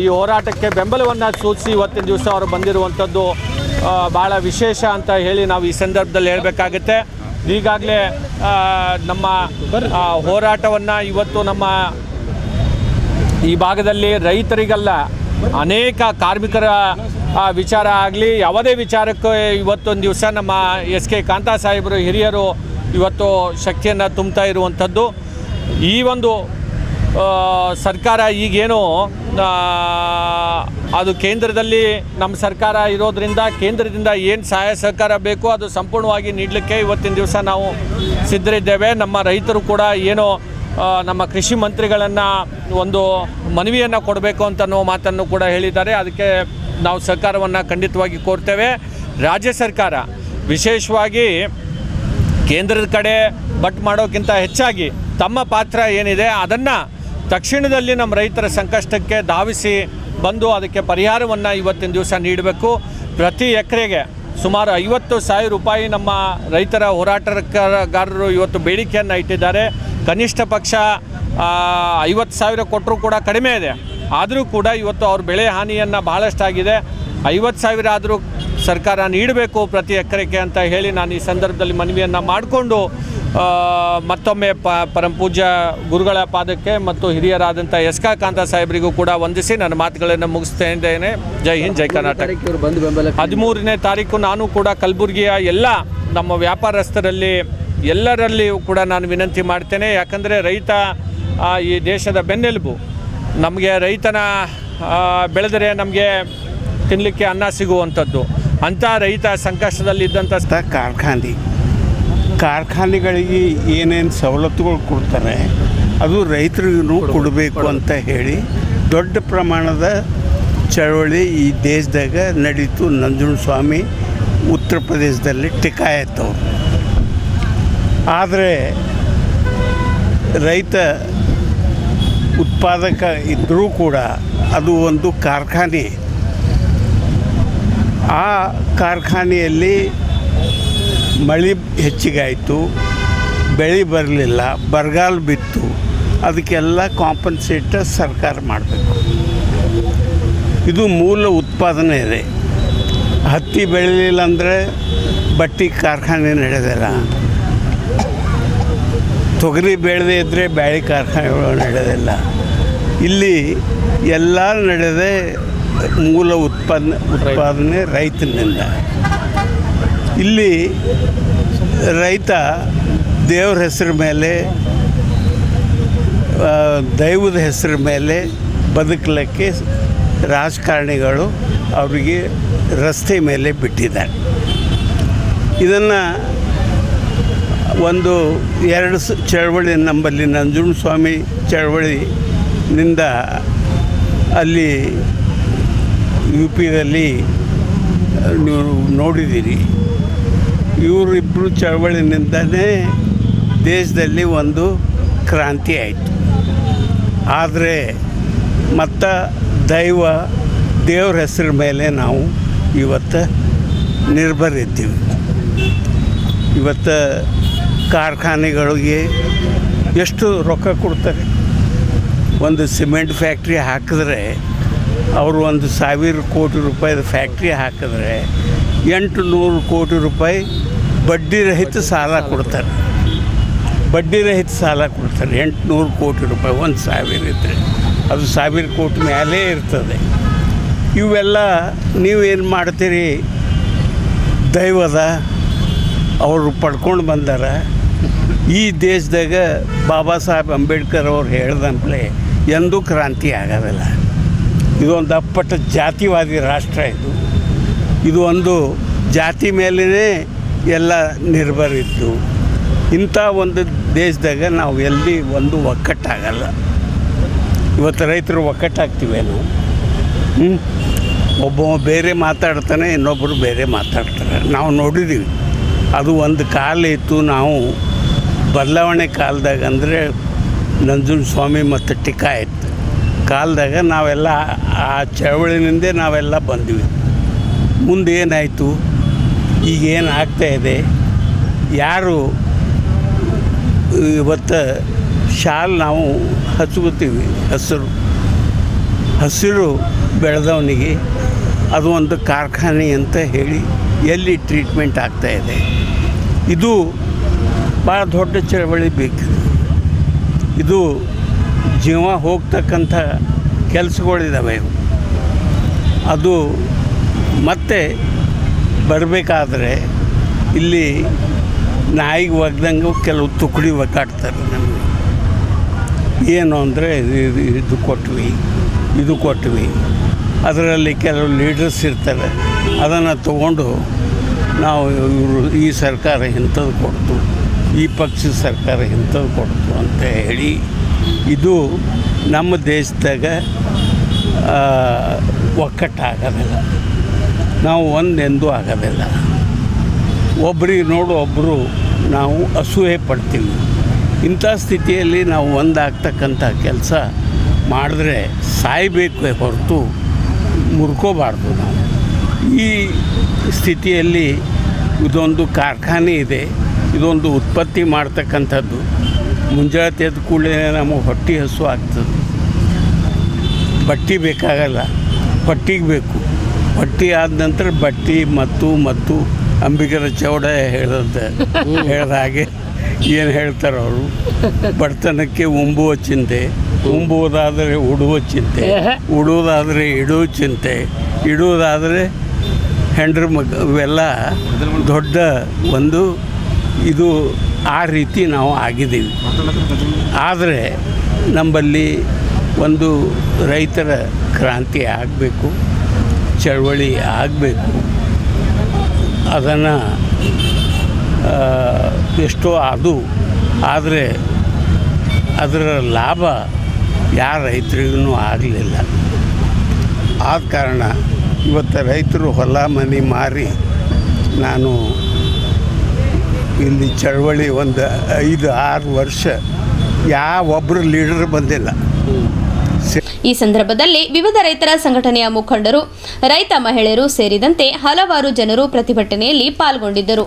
ಈ ಹೋರಾಟಕ್ಕೆ ಬೆಂಬಲವನ್ನು ಸೂಚಿಸಿ ಇವತ್ತಿನ ದಿವಸ ಅವರು ಬಂದಿರುವಂಥದ್ದು ಭಾಳ ವಿಶೇಷ ಅಂತ ಹೇಳಿ ನಾವು ಈ ಸಂದರ್ಭದಲ್ಲಿ ಹೇಳಬೇಕಾಗುತ್ತೆ. ಈಗಾಗಲೇ ನಮ್ಮ ಹೋರಾಟವನ್ನು ಇವತ್ತು ನಮ್ಮ ಈ ಭಾಗದಲ್ಲಿ ರೈತರಿಗಲ್ಲ ಅನೇಕ ಕಾರ್ಮಿಕರ ವಿಚಾರ ಆಗಲಿ ಯಾವುದೇ ವಿಚಾರಕ್ಕೂ ಇವತ್ತೊಂದು ದಿವಸ ನಮ್ಮ SK ಕಾಂತಾ ಸಾಹೇಬರು ಹಿರಿಯರು ಇವತ್ತು ಶಕ್ತಿಯನ್ನು ತುಂಬ್ತಾ ಇರುವಂಥದ್ದು. ಈ ಒಂದು ಸರ್ಕಾರ ಈಗೇನು ಅದು ಕೇಂದ್ರದಲ್ಲಿ ನಮ್ಮ ಸರ್ಕಾರ ಇರೋದರಿಂದ ಕೇಂದ್ರದಿಂದ ಏನು ಸಹಾಯ ಸಹಕಾರ ಬೇಕೋ ಅದು ಸಂಪೂರ್ಣವಾಗಿ ನೀಡಲಿಕ್ಕೆ ಇವತ್ತಿನ ದಿವಸ ನಾವು ಸಿದ್ಧರಿದ್ದೇವೆ. ನಮ್ಮ ರೈತರು ಕೂಡ ಏನು ನಮ್ಮ ಕೃಷಿ ಮಂತ್ರಿಗಳನ್ನು ಒಂದು ಮನವಿಯನ್ನು ಕೊಡಬೇಕು ಅಂತನೋ ಮಾತನ್ನು ಕೂಡ ಹೇಳಿದ್ದಾರೆ. ಅದಕ್ಕೆ ನಾವು ಸರ್ಕಾರವನ್ನು ಖಂಡಿತವಾಗಿ ಕೋರ್ತೇವೆ. ರಾಜ್ಯ ಸರ್ಕಾರ ವಿಶೇಷವಾಗಿ ಕೇಂದ್ರದ ಕಡೆ ಬಟ್ ಮಾಡೋಕ್ಕಿಂತ ಹೆಚ್ಚಾಗಿ ತಮ್ಮ ಪಾತ್ರ ಏನಿದೆ ಅದನ್ನು ತಕ್ಷಣದಲ್ಲಿ ನಮ್ಮ ರೈತರ ಸಂಕಷ್ಟಕ್ಕೆ ಧಾವಿಸಿ ಬಂದು ಅದಕ್ಕೆ ಪರಿಹಾರವನ್ನು ಇವತ್ತಿನ ದಿವಸ ನೀಡಬೇಕು. ಪ್ರತಿ ಎಕರೆಗೆ ಸುಮಾರು 50,000 ರೂಪಾಯಿ ನಮ್ಮ ರೈತರ ಹೋರಾಟಗಾರರು ಇವತ್ತು ಬೇಡಿಕೆಯನ್ನು ಇಟ್ಟಿದ್ದಾರೆ. ಕನಿಷ್ಠ ಪಕ್ಷ 50,000 ಕೊಟ್ಟರೂ ಕೂಡ ಕಡಿಮೆ ಇದೆ. ಆದರೂ ಕೂಡ ಇವತ್ತು ಅವ್ರ ಬೆಳೆ ಹಾನಿಯನ್ನು ಭಾಳಷ್ಟಾಗಿದೆ. 50,000 ಆದರೂ ಸರ್ಕಾರ ನೀಡಬೇಕು ಪ್ರತಿ ಎಕರೆಗೆ ಅಂತ ಹೇಳಿ ನಾನು ಈ ಸಂದರ್ಭದಲ್ಲಿ ಮನವಿಯನ್ನು ಮಾಡಿಕೊಂಡು ಮತ್ತೊಮ್ಮೆ ಪರಮಪೂಜ್ಯ ಗುರುಗಳ ಪಾದಕ್ಕೆ ಮತ್ತು ಹಿರಿಯರಾದಂಥ SK ಕಾಂತಾ ಸಾಹೇಬರಿಗೂ ಕೂಡ ವಂದಿಸಿ ನನ್ನ ಮಾತುಗಳನ್ನು ಮುಗಿಸ್ತಾ ಇದ್ದೇನೆ. ಜೈ ಹಿಂದ್, ಜೈ ಕರ್ನಾಟಕ. 13ನೇ ತಾರೀಕು ನಾನು ಕೂಡ ಕಲಬುರಗಿಯ ಎಲ್ಲ ನಮ್ಮ ವ್ಯಾಪಾರಸ್ಥರಲ್ಲಿ ಎಲ್ಲರಲ್ಲಿಯೂ ಕೂಡ ನಾನು ವಿನಂತಿ ಮಾಡ್ತೇನೆ. ಯಾಕಂದರೆ ರೈತ ಈ ದೇಶದ ಬೆನ್ನೆಲುಬು. ನಮಗೆ ರೈತನ ಬೆಳೆದರೆ ನಮಗೆ ತಿನ್ನಲಿಕ್ಕೆ ಅನ್ನ ಸಿಗುವಂಥದ್ದು. ಅಂಥ ರೈತ ಸಂಕಷ್ಟದಲ್ಲಿದ್ದಂಥ ಕಾರ್ಖಾನೆಗಳಿಗೆ ಏನೇನು ಸವಲತ್ತುಗಳು ಕೊಡ್ತಾರೆ ಅದು ರೈತರಿಗೂ ಕೊಡಬೇಕು ಅಂತ ಹೇಳಿ ದೊಡ್ಡ ಪ್ರಮಾಣದ ಚಳವಳಿ ಈ ದೇಶದಾಗ ನಡೀತು. ನಂಜುಂಡಸ್ವಾಮಿ ಉತ್ತರ ಪ್ರದೇಶದಲ್ಲಿ ಟಿಕಾಯತ್ತವರು. ಆದರೆ ರೈತ ಉತ್ಪಾದಕ ಇದ್ದರೂ ಕೂಡ ಅದು ಒಂದು ಕಾರ್ಖಾನೆ. ಆ ಕಾರ್ಖಾನೆಯಲ್ಲಿ ಮಳೆ ಹೆಚ್ಚಿಗಾಯಿತು, ಬೆಳೆ ಬರಲಿಲ್ಲ, ಬರಗಾಲ ಬಿತ್ತು. ಅದಕ್ಕೆಲ್ಲ ಕಾಂಪನ್ಸೇಟ್ ಸರ್ಕಾರ ಮಾಡಬೇಕು. ಇದು ಮೂಲ ಉತ್ಪಾದನೆ ಇದೆ. ಹತ್ತಿ ಬೆಳೀಲಿಲ್ಲ ಅಂದರೆ ಬಟ್ಟೆ ಕಾರ್ಖಾನೆ ನಡೆಯೋದಿಲ್ಲ. ತೊಗರಿ ಬೆಳೆದೇ ಇದ್ದರೆ ಬ್ಯಾಳೆ ಕಾರ್ಖಾನೆಗಳು ನಡೆಯೋದಿಲ್ಲ. ಇಲ್ಲಿ ಎಲ್ಲ ನಡೆದೇ ಮೂಲ ಉತ್ಪಾದನೆ ರೈತನಿಂದ. ಇಲ್ಲಿ ರೈತ ದೇವ್ರ ಹೆಸರ ಮೇಲೆ, ದೈವದ ಹೆಸರ ಮೇಲೆ ಬದುಕಲಿಕ್ಕೆ ರಾಜಕಾರಣಿಗಳು ಅವರಿಗೆ ರಸ್ತೆ ಮೇಲೆ ಬಿಟ್ಟಿದ್ದಾರೆ. ಇದನ್ನು ಒಂದು 2 ಚಳವಳಿ ನಮ್ಮಲ್ಲಿ ನಂಜುಂಡಸ್ವಾಮಿ ಚಳವಳಿನಿಂದ ಅಲ್ಲಿ UPದಲ್ಲಿ ನೀವು ನೋಡಿದ್ದೀರಿ. ಇವರಿಬ್ಬರು ಚಳವಳಿನಿಂದಲೇ ದೇಶದಲ್ಲಿ ಒಂದು ಕ್ರಾಂತಿ ಆಯಿತು. ಆದರೆ ಮತ್ತು ದೇವ್ರ ಹೆಸರ ಮೇಲೆ ನಾವು ಇವತ್ತು ನಿರ್ಭರಿದ್ದೀವಿ. ಇವತ್ತು ಕಾರ್ಖಾನೆಗಳಿಗೆ ಎಷ್ಟು ರೊಕ್ಕ ಕೊಡ್ತಾರೆ. ಒಂದು ಸಿಮೆಂಟ್ ಫ್ಯಾಕ್ಟ್ರಿ ಹಾಕಿದ್ರೆ ಅವರು 1,000 ಕೋಟಿ ರೂಪಾಯಿದ ಫ್ಯಾಕ್ಟ್ರಿ ಹಾಕಿದ್ರೆ 800 ಕೋಟಿ ರೂಪಾಯಿ ಬಡ್ಡಿ ರಹಿತ ಸಾಲ ಕೊಡ್ತಾರೆ. ಬಡ್ಡಿ ರಹಿತ ಸಾಲ ಕೊಡ್ತಾರೆ 800 ಕೋಟಿ ರೂಪಾಯಿ. 1,000 ಇದ್ದರೆ ಅದು 1,000 ಕೋಟಿ ಮೇಲೆ ಇರ್ತದೆ. ಇವೆಲ್ಲ ನೀವೇನು ಮಾಡ್ತೀರಿ, ದೈವದ ಅವರು ಪಡ್ಕೊಂಡು ಬಂದಾರ. ಈ ದೇಶದಾಗ ಬಾಬಾ ಸಾಹೇಬ್ ಅಂಬೇಡ್ಕರ್ ಅವ್ರು ಹೇಳ್ದಂಪ್ಲೆ ಎಂದೂ ಕ್ರಾಂತಿ ಆಗೋದಿಲ್ಲ. ಇದೊಂದು ಅಪ್ಪಟ ಜಾತಿವಾದಿ ರಾಷ್ಟ್ರ. ಇದು ಒಂದು ಜಾತಿ ಮೇಲೇ ಎಲ್ಲ ನಿರ್ಭರಿತ್ತು. ಇಂಥ ಒಂದು ದೇಶದಾಗ ನಾವು ಎಲ್ಲಿ ಒಂದು ಒಕ್ಕಟ್ಟಾಗಲ್ಲ. ಇವತ್ತು ರೈತರು ಒಕ್ಕಟ್ಟಾಗ್ತೀವೇನು? ಒಬ್ಬ ಬೇರೆ ಮಾತಾಡ್ತಾನೆ, ಇನ್ನೊಬ್ಬರು ಬೇರೆ ಮಾತಾಡ್ತಾರೆ. ನಾವು ನೋಡಿದ್ದೀವಿ. ಅದು ಒಂದು ಕಾಲ ಇತ್ತು. ನಾವು ಬದಲಾವಣೆ ಕಾಲದಾಗ ಅಂದರೆ ನಂಜುಂಡ ಸ್ವಾಮಿ ಮತ್ತು ಟಿಕಾಯತ್ ಕಾಲದಾಗ ನಾವೆಲ್ಲ ಆ ಚಳವಳಿನಿಂದ ನಾವೆಲ್ಲ ಬಂದ್ವಿ. ಮುಂದೆ ಏನಾಯಿತು, ಈಗೇನು ಆಗ್ತಾಯಿದೆ, ಯಾರು ಇವತ್ತು ಶಾಲ್ ನಾವು ಹಚ್ಕೋತೀವಿ, ಹಸಿರು ಬೆಳೆದವನಿಗೆ ಅದು ಒಂದು ಕಾರ್ಖಾನೆ ಅಂತ ಹೇಳಿ ಎಲ್ಲಿ ಟ್ರೀಟ್ಮೆಂಟ್ ಆಗ್ತಾಯಿದೆ. ಇದು ಭಾಳ ದೊಡ್ಡ ಚಳವಳಿ ಬೇಕು. ಇದು ಜೀವ ಹೋಗ್ತಕ್ಕಂಥ ಕೆಲಸಗಳಿದ್ದಾವೆ. ಅದು ಮತ್ತೆ ಬರಬೇಕಾದ್ರೆ ಇಲ್ಲಿ ನಾಯಿಗೆ ಒಗ್ದಂಗೆ ಕೆಲವು ತುಕಡಿ ಒಗ್ಗಾಡ್ತಾರೆ ನಮಗೆ. ಏನು ಅಂದರೆ ಇದು ಕೊಟ್ವಿ ಅದರಲ್ಲಿ ಕೆಲವು ಲೀಡರ್ಸ್ ಇರ್ತಾರೆ. ಅದನ್ನು ತಗೊಂಡು ನಾವು ಇವರು ಈ ಸರ್ಕಾರ ಇಂಥದ್ದು ಕೊಡ್ತು, ಈ ಪಕ್ಷದ ಸರ್ಕಾರ ಇಂಥದ್ದು ಕೊಡ್ತು ಅಂತ ಹೇಳಿ ಇದು ನಮ್ಮ ದೇಶದಾಗ ಒಕ್ಕಟ್ಟಾಗೋದಿಲ್ಲ. ನಾವು ಒಂದೆಂದೂ ಆಗೋದಿಲ್ಲ. ಒಬ್ಬರಿಗೆ ನೋಡು ಒಬ್ಬರು ನಾವು ಅಸೂಯೆ ಪಡ್ತೀವಿ. ಇಂಥ ಸ್ಥಿತಿಯಲ್ಲಿ ನಾವು ಒಂದಾಗ್ತಕ್ಕಂಥ ಕೆಲಸ ಮಾಡಿದ್ರೆ ಸಾಯಬೇಕು ಹೊರತು ಮುರ್ಕೋಬಾರ್ದು. ನಾವು ಈ ಸ್ಥಿತಿಯಲ್ಲಿ ಇದೊಂದು ಕಾರ್ಖಾನೆ ಇದೆ, ಇದೊಂದು ಉತ್ಪತ್ತಿ ಮಾಡ್ತಕ್ಕಂಥದ್ದು. ಮುಂಜಾನೆ ಎದ್ದ ಕೂಡಲೇ ನಮಗೆ ಹೊಟ್ಟೆ ಹಸು ಆಗ್ತದೆ. ಬಟ್ಟೆ ಬೇಕಾಗಲ್ಲ, ಪಟ್ಟಿಗೆ ಬೇಕು. ಪಟ್ಟಿ ಆದ ನಂತರ ಬಟ್ಟೆ ಮತ್ತು ಅಂಬಿಗರ ಚೌಡ ಹೇಳ್ದ ಹಾಗೆ ಏನು ಹೇಳ್ತಾರೆ ಅವರು, ಬಡತನಕ್ಕೆ ಉಂಬುವ ಚಿಂತೆ, ಉಂಬುವುದಾದರೆ ಉಡುವ ಚಿಂತೆ, ಉಡುವುದಾದರೆ ಇಡುವ ಚಿಂತೆ, ಇಡುವುದಾದರೆ ಹೆಂಡ್ರ ಇವೆಲ್ಲ ದೊಡ್ಡ ಒಂದು ಇದು. ಆ ರೀತಿ ನಾವು ಆಗಿದ್ದೀವಿ. ಆದರೆ ನಮ್ಮಲ್ಲಿ ಒಂದು ರೈತರ ಕ್ರಾಂತಿ ಆಗಬೇಕು, ಚಳವಳಿ ಆಗಬೇಕು. ಅದನ್ನು ಎಷ್ಟೋ ಆದರೆ ಅದರ ಲಾಭ ಯಾರ ರೈತರಿಗೂ ಆಗಲಿಲ್ಲ. ಆದ ಕಾರಣ ಇವತ್ತು ರೈತರು ಹೊಲ ಮನೆ ಮಾರಿ ನಾನು ಇಲ್ಲಿ ಚಳವಳಿ ಒಂದು 5-6 ವರ್ಷ ಯಾವೊಬ್ಬರು ಲೀಡರ್ ಬಂದಿಲ್ಲ. ಈ ಸಂದರ್ಭದಲ್ಲಿ ವಿವಿಧ ರೈತರ ಸಂಘಟನೆಯ ಮುಖಂಡರು, ರೈತ ಮಹಿಳೆಯರು ಸೇರಿದಂತೆ ಹಲವಾರು ಜನರು ಪ್ರತಿಭಟನೆಯಲ್ಲಿ ಪಾಲ್ಗೊಂಡಿದ್ದರು.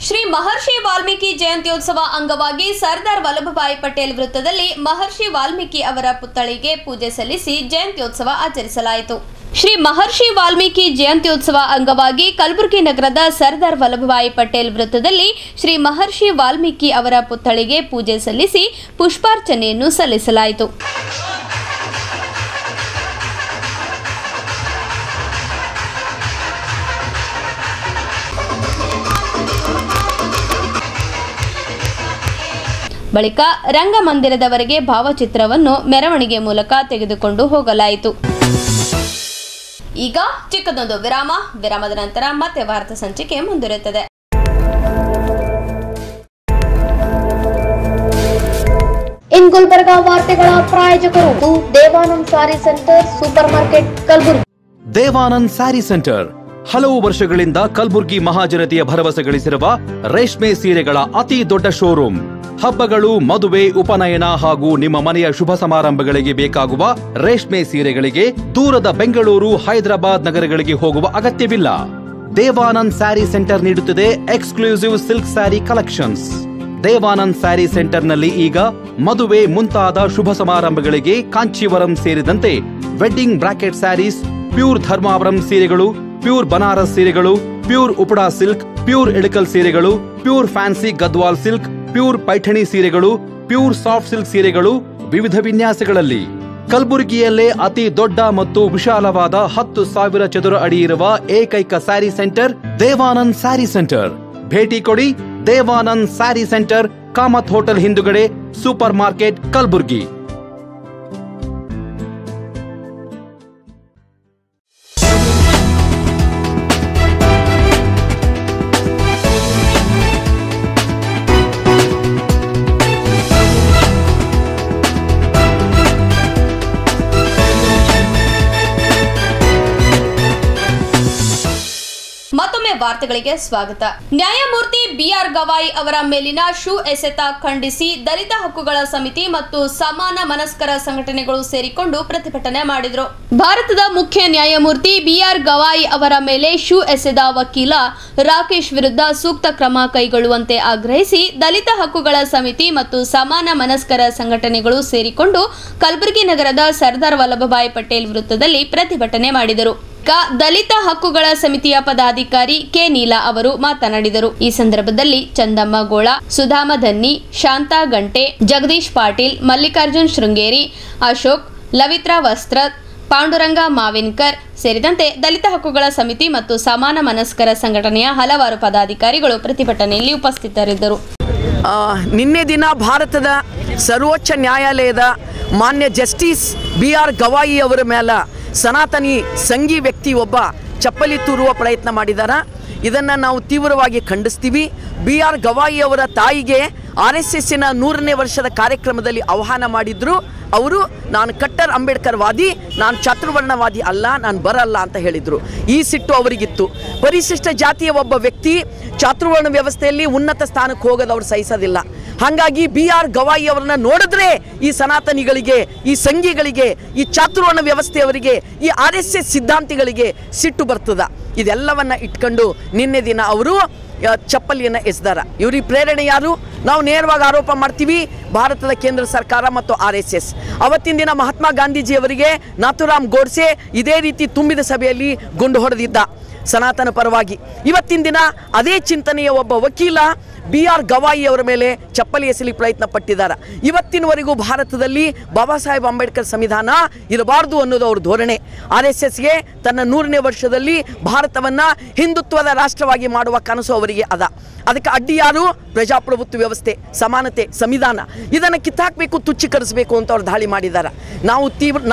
ಶ್ರೀ ಮಹರ್ಷಿ ವಾಲ್ಮೀಕಿ ಜಯಂತ್ಯೋತ್ಸವ ಅಂಗವಾಗಿ ಸರ್ದಾರ್ ವಲ್ಲಭಭಾಯಿ ಪಟೇಲ್ ವೃತ್ತದಲ್ಲಿ ಮಹರ್ಷಿ ವಾಲ್ಮೀಕಿ ಅವರ ಪುತ್ಥಳಿಗೆ ಪೂಜೆ ಸಲ್ಲಿಸಿ ಜಯಂತ್ಯೋತ್ಸವ ಆಚರಿಸಲಾಯಿತು. ಶ್ರೀ ಮಹರ್ಷಿ ವಾಲ್ಮೀಕಿ ಜಯಂತ್ಯೋತ್ಸವ ಅಂಗವಾಗಿ ಕಲಬುರಗಿ ನಗರದ ಸರ್ದಾರ್ ವಲ್ಲಭಭಾಯಿ ಪಟೇಲ್ ವೃತ್ತದಲ್ಲಿ ಶ್ರೀ ಮಹರ್ಷಿ ವಾಲ್ಮೀಕಿ ಅವರ ಪುತ್ಥಳಿಗೆ ಪೂಜೆ ಸಲ್ಲಿಸಿ ಪುಷ್ಪಾರ್ಚನೆಯನ್ನು ಸಲ್ಲಿಸಲಾಯಿತು. ಬಳಿಕ ರಂಗಮಂದಿರದವರೆಗೆ ಭಾವಚಿತ್ರವನ್ನು ಮೆರವಣಿಗೆ ಮೂಲಕ ತೆಗೆದುಕೊಂಡು ಹೋಗಲಾಯಿತು. ಈಗ ಚಿಕ್ಕದೊಂದು ವಿರಾಮದ ನಂತರ ಮತ್ತೆ ವಾರ್ತಾ ಸಂಚಿಕೆ ಮುಂದುವರಿಯುತ್ತದೆ. ಇನ್ ಗುಲ್ಬರ್ಗಾ ವಾರ್ತೆಗಳ ಪ್ರಾಯೋಜಕರು Devanand saree centre super market Kalaburagi. Devanand saree centre ಹಲವು ವರ್ಷಗಳಿಂದ ಕಲಬುರ್ಗಿ ಮಹಾಜನತೆಯ ಭರವಸೆ ಗಳಿಸಿರುವ ರೇಷ್ಮೆ ಸೀರೆಗಳ ಅತಿ ದೊಡ್ಡ ಶೋರೂಮ್. ಹಬ್ಬಗಳು, ಮದುವೆ, ಉಪನಯನ ಹಾಗೂ ನಿಮ್ಮ ಮನೆಯ ಶುಭ ಸಮಾರಂಭಗಳಿಗೆ ಬೇಕಾಗುವ ರೇಷ್ಮೆ ಸೀರೆಗಳಿಗೆ ದೂರದ ಬೆಂಗಳೂರು, ಹೈದರಾಬಾದ್ ನಗರಗಳಿಗೆ ಹೋಗುವ ಅಗತ್ಯವಿಲ್ಲ. ದೇವಾನಂದ್ ಸ್ಯಾರಿ ಸೆಂಟರ್ ನೀಡುತ್ತಿದೆ exclusive silk saree collections. Devanand saree ಸೆಂಟರ್ನಲ್ಲಿ ಈಗ ಮದುವೆ ಮುಂತಾದ ಶುಭ ಸಮಾರಂಭಗಳಿಗೆ ಕಾಂಚೀವರಂ ಸೇರಿದಂತೆ wedding bracket sarees, pure Dharmavaram ಸೀರೆಗಳು, ಪ್ಯೂರ್ ಬನಾರಸ್ ಸೀರೆಗಳು, pure Uppada silk, pure Ilkal ಸೀರೆಗಳು, pure fancy Gadwal silk, pure Paithani ಸೀರೆಗಳು, ಪ್ಯೂರ್ ಸಾಫ್ಟ್ ಸಿಲ್ಕ್ ಸೀರೆಗಳು ವಿವಿಧ ವಿನ್ಯಾಸಗಳಲ್ಲಿ. ಕಲಬುರಗಿಯಲ್ಲೇ ಅತಿ ದೊಡ್ಡ ಮತ್ತು ವಿಶಾಲವಾದ 10,000 ಚದುರ ಅಡಿ ಇರುವ ಏಕೈಕ ಸ್ಯಾರಿ ಸೆಂಟರ್ ದೇವಾನಂದ್ ಸ್ಯಾರಿ ಸೆಂಟರ್. ಭೇಟಿ ಕೊಡಿ ದೇವಾನಂದ್ ಸ್ಯಾರಿ ಸೆಂಟರ್, ಕಾಮತ್ ಹೋಟೆಲ್ ಹಿಂದುಗಡೆ, ಸೂಪರ್ ಮಾರ್ಕೆಟ್, ಕಲಬುರಗಿ. ಮತ್ತೊಮ್ಮೆ ವಾರ್ತೆಗಳಿಗೆ ಸ್ವಾಗತ. ನ್ಯಾಯಮೂರ್ತಿ ಬಿಆರ್ ಗವಾಯಿ ಅವರ ಮೇಲಿನ ಶೂ ಎಸೆತ ಖಂಡಿಸಿ ದಲಿತ ಹಕ್ಕುಗಳ ಸಮಿತಿ ಮತ್ತು ಸಮಾನ ಮನಸ್ಕರ ಸಂಘಟನೆಗಳು ಸೇರಿಕೊಂಡು ಪ್ರತಿಭಟನೆ ಮಾಡಿದರು. ಭಾರತದ ಮುಖ್ಯ ನ್ಯಾಯಮೂರ್ತಿ ಬಿಆರ್ ಗವಾಯಿ ಅವರ ಮೇಲೆ ಶೂ ಎಸೆದ ವಕೀಲ ರಾಕೇಶ್ ವಿರುದ್ಧ ಸೂಕ್ತ ಕ್ರಮ ಕೈಗೊಳ್ಳುವಂತೆ ಆಗ್ರಹಿಸಿ ದಲಿತ ಹಕ್ಕುಗಳ ಸಮಿತಿ ಮತ್ತು ಸಮಾನ ಮನಸ್ಕರ ಸಂಘಟನೆಗಳು ಸೇರಿಕೊಂಡು ಕಲಬುರಗಿ ನಗರದ ಸರ್ದಾರ್ ವಲ್ಲಭಭಾಯಿ ಪಟೇಲ್ ವೃತ್ತದಲ್ಲಿ ಪ್ರತಿಭಟನೆ ಮಾಡಿದರು. ದಲಿತ ಹಕ್ಕುಗಳ ಸಮಿತಿಯ ಪದಾಧಿಕಾರಿ ಕೆ ನೀಲಾ ಅವರು ಮಾತನಾಡಿದರು. ಈ ಸಂದರ್ಭದಲ್ಲಿ ಚಂದಮ್ಮ ಗೋಳ, ಸುಧಾಮ ಧನ್ನಿ, ಶಾಂತಾ ಗಂಟೆ, ಜಗದೀಶ್ ಪಾಟೀಲ್, ಮಲ್ಲಿಕಾರ್ಜುನ್ ಶೃಂಗೇರಿ, ಅಶೋಕ್, ಲವಿತ್ರಾ ವಸ್ತ್ರತ್, ಪಾಂಡುರಂಗ ಮಾವಿನ್ಕರ್ ಸೇರಿದಂತೆ ದಲಿತ ಹಕ್ಕುಗಳ ಸಮಿತಿ ಮತ್ತು ಸಮಾನ ಮನಸ್ಕರ ಸಂಘಟನೆಯ ಹಲವಾರು ಪದಾಧಿಕಾರಿಗಳು ಪ್ರತಿಭಟನೆಯಲ್ಲಿ ಉಪಸ್ಥಿತರಿದ್ದರು. ನಿನ್ನೆ ದಿನ ಭಾರತದ ಸರ್ವೋಚ್ಚ ನ್ಯಾಯಾಲಯದ ಮಾನ್ಯ ಜಸ್ಟಿಸ್ ಬಿಆರ್ ಗವಾಯಿ ಅವರ ಮೇಲೆ ಸನಾತನಿ ಸಂಘಿ ವ್ಯಕ್ತಿ ಒಬ್ಬ ಚಪ್ಪಲಿ ತೂರುವ ಪ್ರಯತ್ನ ಮಾಡಿದಾರ. ಇದನ್ನು ನಾವು ತೀವ್ರವಾಗಿ ಖಂಡಿಸ್ತೀವಿ. ಬಿಆರ್ ಗವಾಯಿ ಅವರ ತಾಯಿಗೆ RSSನ 100ನೇ ವರ್ಷದ ಕಾರ್ಯಕ್ರಮದಲ್ಲಿ ಆಹ್ವಾನ ಮಾಡಿದ್ರು. ಅವರು ನಾನು ಕಟ್ಟರ್ ಅಂಬೇಡ್ಕರ್ ವಾದಿ, ನಾನು ಚಾತುರ್ವರ್ಣವಾದಿ ಅಲ್ಲ, ನಾನು ಬರಲ್ಲ ಅಂತ ಹೇಳಿದರು. ಈ ಸಿಟ್ಟು ಅವರಿಗಿತ್ತು. ಪರಿಶಿಷ್ಟ ಜಾತಿಯ ಒಬ್ಬ ವ್ಯಕ್ತಿ ಚಾತುರ್ವರ್ಣ ವ್ಯವಸ್ಥೆಯಲ್ಲಿ ಉನ್ನತ ಸ್ಥಾನಕ್ಕೆ ಹೋಗೋದು ಅವ್ರು ಸಹಿಸೋದಿಲ್ಲ. ಹಾಗಾಗಿ ಬಿಆರ್ ಗವಾಯಿ ಅವರನ್ನ ನೋಡಿದ್ರೆ ಈ ಸನಾತನಿಗಳಿಗೆ, ಈ ಸಂಘಿಗಳಿಗೆ, ಈ ಚಾತುರ್ವರ್ಣ ವ್ಯವಸ್ಥೆಯವರಿಗೆ, ಈ RSS ಸಿದ್ಧಾಂತಿಗಳಿಗೆ ಸಿಟ್ಟು ಬರ್ತದ. ಇದೆಲ್ಲವನ್ನ ಇಟ್ಕೊಂಡು ನಿನ್ನೆ ದಿನ ಅವರು ಚಪ್ಪಲಿಯನ್ನು ಎಸೆದಾರ. ಇವ್ರಿಗೆ ಪ್ರೇರಣೆ ಯಾರು? ನಾವು ನೇರವಾಗಿ ಆರೋಪ ಮಾಡ್ತೀವಿ, ಭಾರತದ ಕೇಂದ್ರ ಸರ್ಕಾರ ಮತ್ತು RSS. ಅವತ್ತಿನ ದಿನ ಮಹಾತ್ಮ ಗಾಂಧೀಜಿಯವರಿಗೆ ನಾಥುರಾಮ್ ಗೋಡ್ಸೆ ಇದೇ ರೀತಿ ತುಂಬಿದ ಸಭೆಯಲ್ಲಿ ಗುಂಡು ಹೊಡೆದಿದ್ದ ಸನಾತನ ಪರವಾಗಿ. ಇವತ್ತಿನ ದಿನ ಅದೇ ಚಿಂತನೆಯ ಒಬ್ಬ ವಕೀಲ ಬಿಆರ್ ಗವಾಯಿ ಅವರ ಮೇಲೆ ಚಪ್ಪಲಿ ಎಸೆಯಲಿಕ್ಕೆ ಪ್ರಯತ್ನ ಪಟ್ಟಿದ್ದಾರೆ. ಇವತ್ತಿನವರೆಗೂ ಭಾರತದಲ್ಲಿ ಬಾಬಾ ಸಾಹೇಬ್ ಅಂಬೇಡ್ಕರ್ ಸಂವಿಧಾನ ಇರಬಾರ್ದು ಅನ್ನೋದು ಅವ್ರ ಧೋರಣೆ. RSSಗೆ ತನ್ನ 100ನೇ ವರ್ಷದಲ್ಲಿ ಭಾರತವನ್ನು ಹಿಂದುತ್ವದ ರಾಷ್ಟ್ರವಾಗಿ ಮಾಡುವ ಕನಸು ಅವರಿಗೆ ಅದ. ಅದಕ್ಕೆ ಅಡ್ಡಿ ಯಾರು? ಪ್ರಜಾಪ್ರಭುತ್ವ ವ್ಯವಸ್ಥೆ, ಸಮಾನತೆ, ಸಂವಿಧಾನ. ಇದನ್ನು ಕಿತ್ತಾಕಬೇಕು, ತುಚ್ಛೀಕರಿಸಬೇಕು ಅಂತ ಅವ್ರು ದಾಳಿ ಮಾಡಿದ್ದಾರೆ.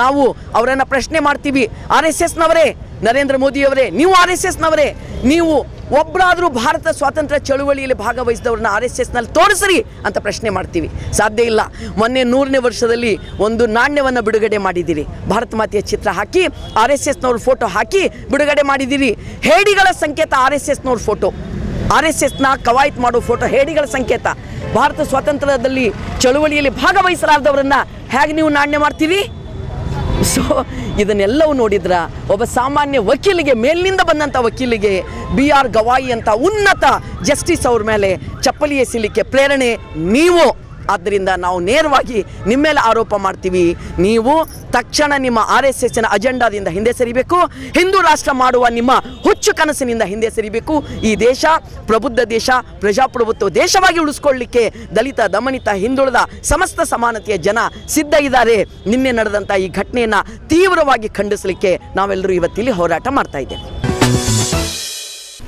ನಾವು ಅವರನ್ನು ಪ್ರಶ್ನೆ ಮಾಡ್ತೀವಿ. RSSನವರೇ, ನರೇಂದ್ರ ಮೋದಿಯವರೇ, ನೀವು RSSನವರೇ, ನೀವು ಒಬ್ಬರಾದರೂ ಭಾರತ ಸ್ವಾತಂತ್ರ್ಯ ಚಳುವಳಿಯಲ್ಲಿ ಭಾಗವಹಿಸಿದವ್ರನ್ನ RSSನಲ್ಲಿ ತೋರಿಸ್ರಿ ಅಂತ ಪ್ರಶ್ನೆ ಮಾಡ್ತೀವಿ. ಸಾಧ್ಯ ಇಲ್ಲ. ಮೊನ್ನೆ 100ನೇ ವರ್ಷದಲ್ಲಿ ಒಂದು ನಾಣ್ಯವನ್ನು ಬಿಡುಗಡೆ ಮಾಡಿದ್ದೀರಿ. ಭಾರತ ಮಾತೆಯ ಚಿತ್ರ ಹಾಕಿ RSSನವ್ರ ಫೋಟೋ ಹಾಕಿ ಬಿಡುಗಡೆ ಮಾಡಿದ್ದೀರಿ. ಹೇಡಿಗಳ ಸಂಕೇತ RSSನವ್ರ ಫೋಟೋ, RSSನ ಕವಾಯತ್ ಮಾಡೋ ಫೋಟೋ ಹೇಡಿಗಳ ಸಂಕೇತ. ಭಾರತ ಸ್ವಾತಂತ್ರ್ಯದಲ್ಲಿ ಚಳುವಳಿಯಲ್ಲಿ ಭಾಗವಹಿಸಲಾರದವರನ್ನ ಹೇಗೆ ನೀವು ನಾಣ್ಯ ಮಾಡ್ತೀರಿ? ಸೊ ಇದನ್ನೆಲ್ಲವೂ ನೋಡಿದ್ರ ಒಬ್ಬ ಸಾಮಾನ್ಯ ವಕೀಲಿಗೆ, ಮೇಲಿನಿಂದ ಬಂದಂಥ ವಕೀಲಿಗೆ ಬಿಆರ್ ಗವಾಯಿ ಅಂತ ಉನ್ನತ ಜಸ್ಟಿಸ್ ಅವ್ರ ಮೇಲೆ ಚಪ್ಪಲಿ ಎಸೆಯಲಿಕ್ಕೆ ಪ್ರೇರಣೆ ನೀವು. ಆದ್ದರಿಂದ ನಾವು ನೇರವಾಗಿ ನಿಮ್ಮ ಮೇಲೆ ಆರೋಪ ಮಾಡ್ತೀವಿ. ನೀವು ತಕ್ಷಣ ನಿಮ್ಮ RSSನ ಅಜೆಂಡಾದಿಂದ ಹಿಂದೆ ಸರಿಬೇಕು. ಹಿಂದೂ ರಾಷ್ಟ್ರ ಮಾಡುವ ನಿಮ್ಮ ಹುಚ್ಚು ಕನಸಿನಿಂದ ಹಿಂದೆ ಸರಿಬೇಕು. ಈ ದೇಶ ಪ್ರಬುದ್ಧ ದೇಶ, ಪ್ರಜಾಪ್ರಭುತ್ವ ದೇಶವಾಗಿ ಉಳಿಸ್ಕೊಳ್ಳಿಕ್ಕೆ ದಲಿತ, ದಮನಿತ, ಹಿಂದುಳಿದ ಸಮಸ್ತ ಸಮಾನತೆಯ ಜನ ಸಿದ್ಧ ಇದ್ದಾರೆ. ನಿನ್ನೆ ನಡೆದಂಥ ಈ ಘಟನೆಯನ್ನು ತೀವ್ರವಾಗಿ ಖಂಡಿಸಲಿಕ್ಕೆ ನಾವೆಲ್ಲರೂ ಇವತ್ತಿಲ್ಲಿ ಹೋರಾಟ ಮಾಡ್ತಾ ಇದ್ದೇವೆ.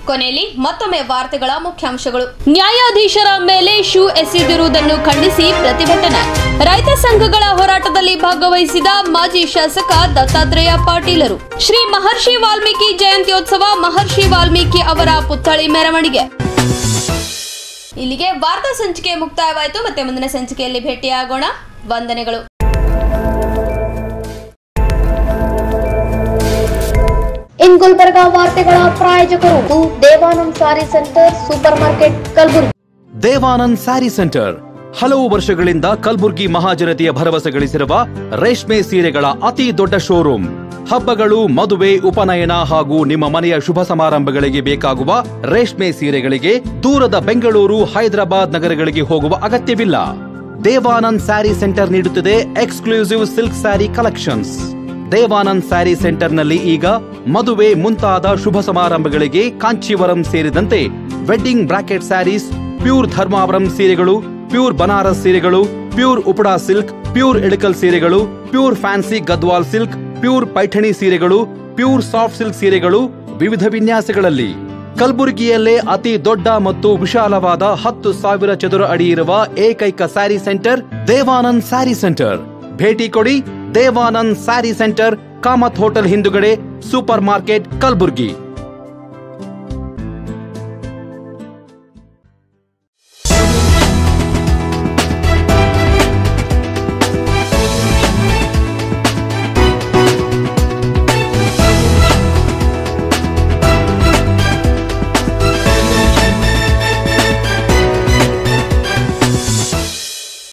ಕೊನೆಯಲ್ಲಿ ಮತ್ತೊಮ್ಮೆ ವಾರ್ತೆಗಳ ಮುಖ್ಯಾಂಶಗಳು. ನ್ಯಾಯಾಧೀಶರ ಮೇಲೆ ಶೂ ಎಸೆದಿರುವುದನ್ನು ಖಂಡಿಸಿ ಪ್ರತಿಭಟನೆ. ರೈತ ಸಂಘಗಳ ಹೋರಾಟದಲ್ಲಿ ಭಾಗವಹಿಸಿದ ಮಾಜಿ ಶಾಸಕ ದತ್ತಾತ್ರೇಯ ಪಾಟೀಲರು. ಶ್ರೀ ಮಹರ್ಷಿ ವಾಲ್ಮೀಕಿ ಜಯಂತ್ಯೋತ್ಸವ, ಮಹರ್ಷಿ ವಾಲ್ಮೀಕಿ ಅವರ ಪುತ್ಥಳಿ ಮೆರವಣಿಗೆ. ಇಲ್ಲಿಗೆ ವಾರ್ತಾ ಸಂಚಿಕೆ ಮುಕ್ತಾಯವಾಯಿತು. ಮತ್ತೆ ಮುಂದಿನ ಸಂಚಿಕೆಯಲ್ಲಿ ಭೇಟಿಯಾಗೋಣ. ವಂದನೆಗಳು. ಇನ್ ಗುಲ್ಬರ್ಗಾ ವಾರ್ತೆಗಳ ಪ್ರಾಯೋಜಕರು Devanand saree centre, super market, Kalaburagi. Devanand saree centre ಹಲವು ವರ್ಷಗಳಿಂದ ಕಲಬುರಗಿ ಮಹಾಜನತೆಯ ಭರವಸೆ ಗಳಿಸಿರುವ ರೇಷ್ಮೆ ಸೀರೆಗಳ ಅತಿ ದೊಡ್ಡ ಶೋರೂಮ್. ಹಬ್ಬಗಳು, ಮದುವೆ, ಉಪನಯನ ಹಾಗೂ ನಿಮ್ಮ ಮನೆಯ ಶುಭ ಸಮಾರಂಭಗಳಿಗೆ ಬೇಕಾಗುವ ರೇಷ್ಮೆ ಸೀರೆಗಳಿಗೆ ದೂರದ ಬೆಂಗಳೂರು, ಹೈದರಾಬಾದ್ ನಗರಗಳಿಗೆ ಹೋಗುವ ಅಗತ್ಯವಿಲ್ಲ. ದೇವಾನಂದ್ ಸ್ಯಾರಿ ಸೆಂಟರ್ ನೀಡುತ್ತಿದೆ exclusive silk saree collections. Devanand saree ಸೆಂಟರ್ನಲ್ಲಿ ಈಗ ಮದುವೆ ಮುಂತಾದ ಶುಭ ಸಮಾರಂಭಗಳಿಗೆ ಕಾಂಚೀವರಂ ಸೇರಿದಂತೆ wedding bracket sarees, pure Dharmavaram ಸೀರೆಗಳು, ಪ್ಯೂರ್ ಬನಾರಸ್ ಸೀರೆಗಳು, pure Uppada silk, pure Ilkal ಸೀರೆಗಳು, pure fancy Gadwal silk, pure Paithani ಸೀರೆಗಳು, ಪ್ಯೂರ್ ಸಾಫ್ಟ್ ಸಿಲ್ಕ್ ಸೀರೆಗಳು ವಿವಿಧ ವಿನ್ಯಾಸಗಳಲ್ಲಿ. ಕಲಬುರಗಿಯಲ್ಲೇ ಅತಿ ದೊಡ್ಡ ಮತ್ತು ವಿಶಾಲವಾದ 10,000 ಚದುರ ಅಡಿ ಇರುವ ಏಕೈಕ ಸ್ಯಾರಿ ಸೆಂಟರ್ ದೇವಾನಂದ್ ಸ್ಯಾರಿ ಸೆಂಟರ್. ಭೇಟಿ ಕೊಡಿ ದೇವಾನಂದ್ ಸ್ಯಾರಿ ಸೆಂಟರ್, ಕಾಮತ್ ಹೋಟೆಲ್ ಹಿಂದುಗಡೆ, ಸೂಪರ್ ಮಾರ್ಕೆಟ್, ಕಲಬುರಗಿ.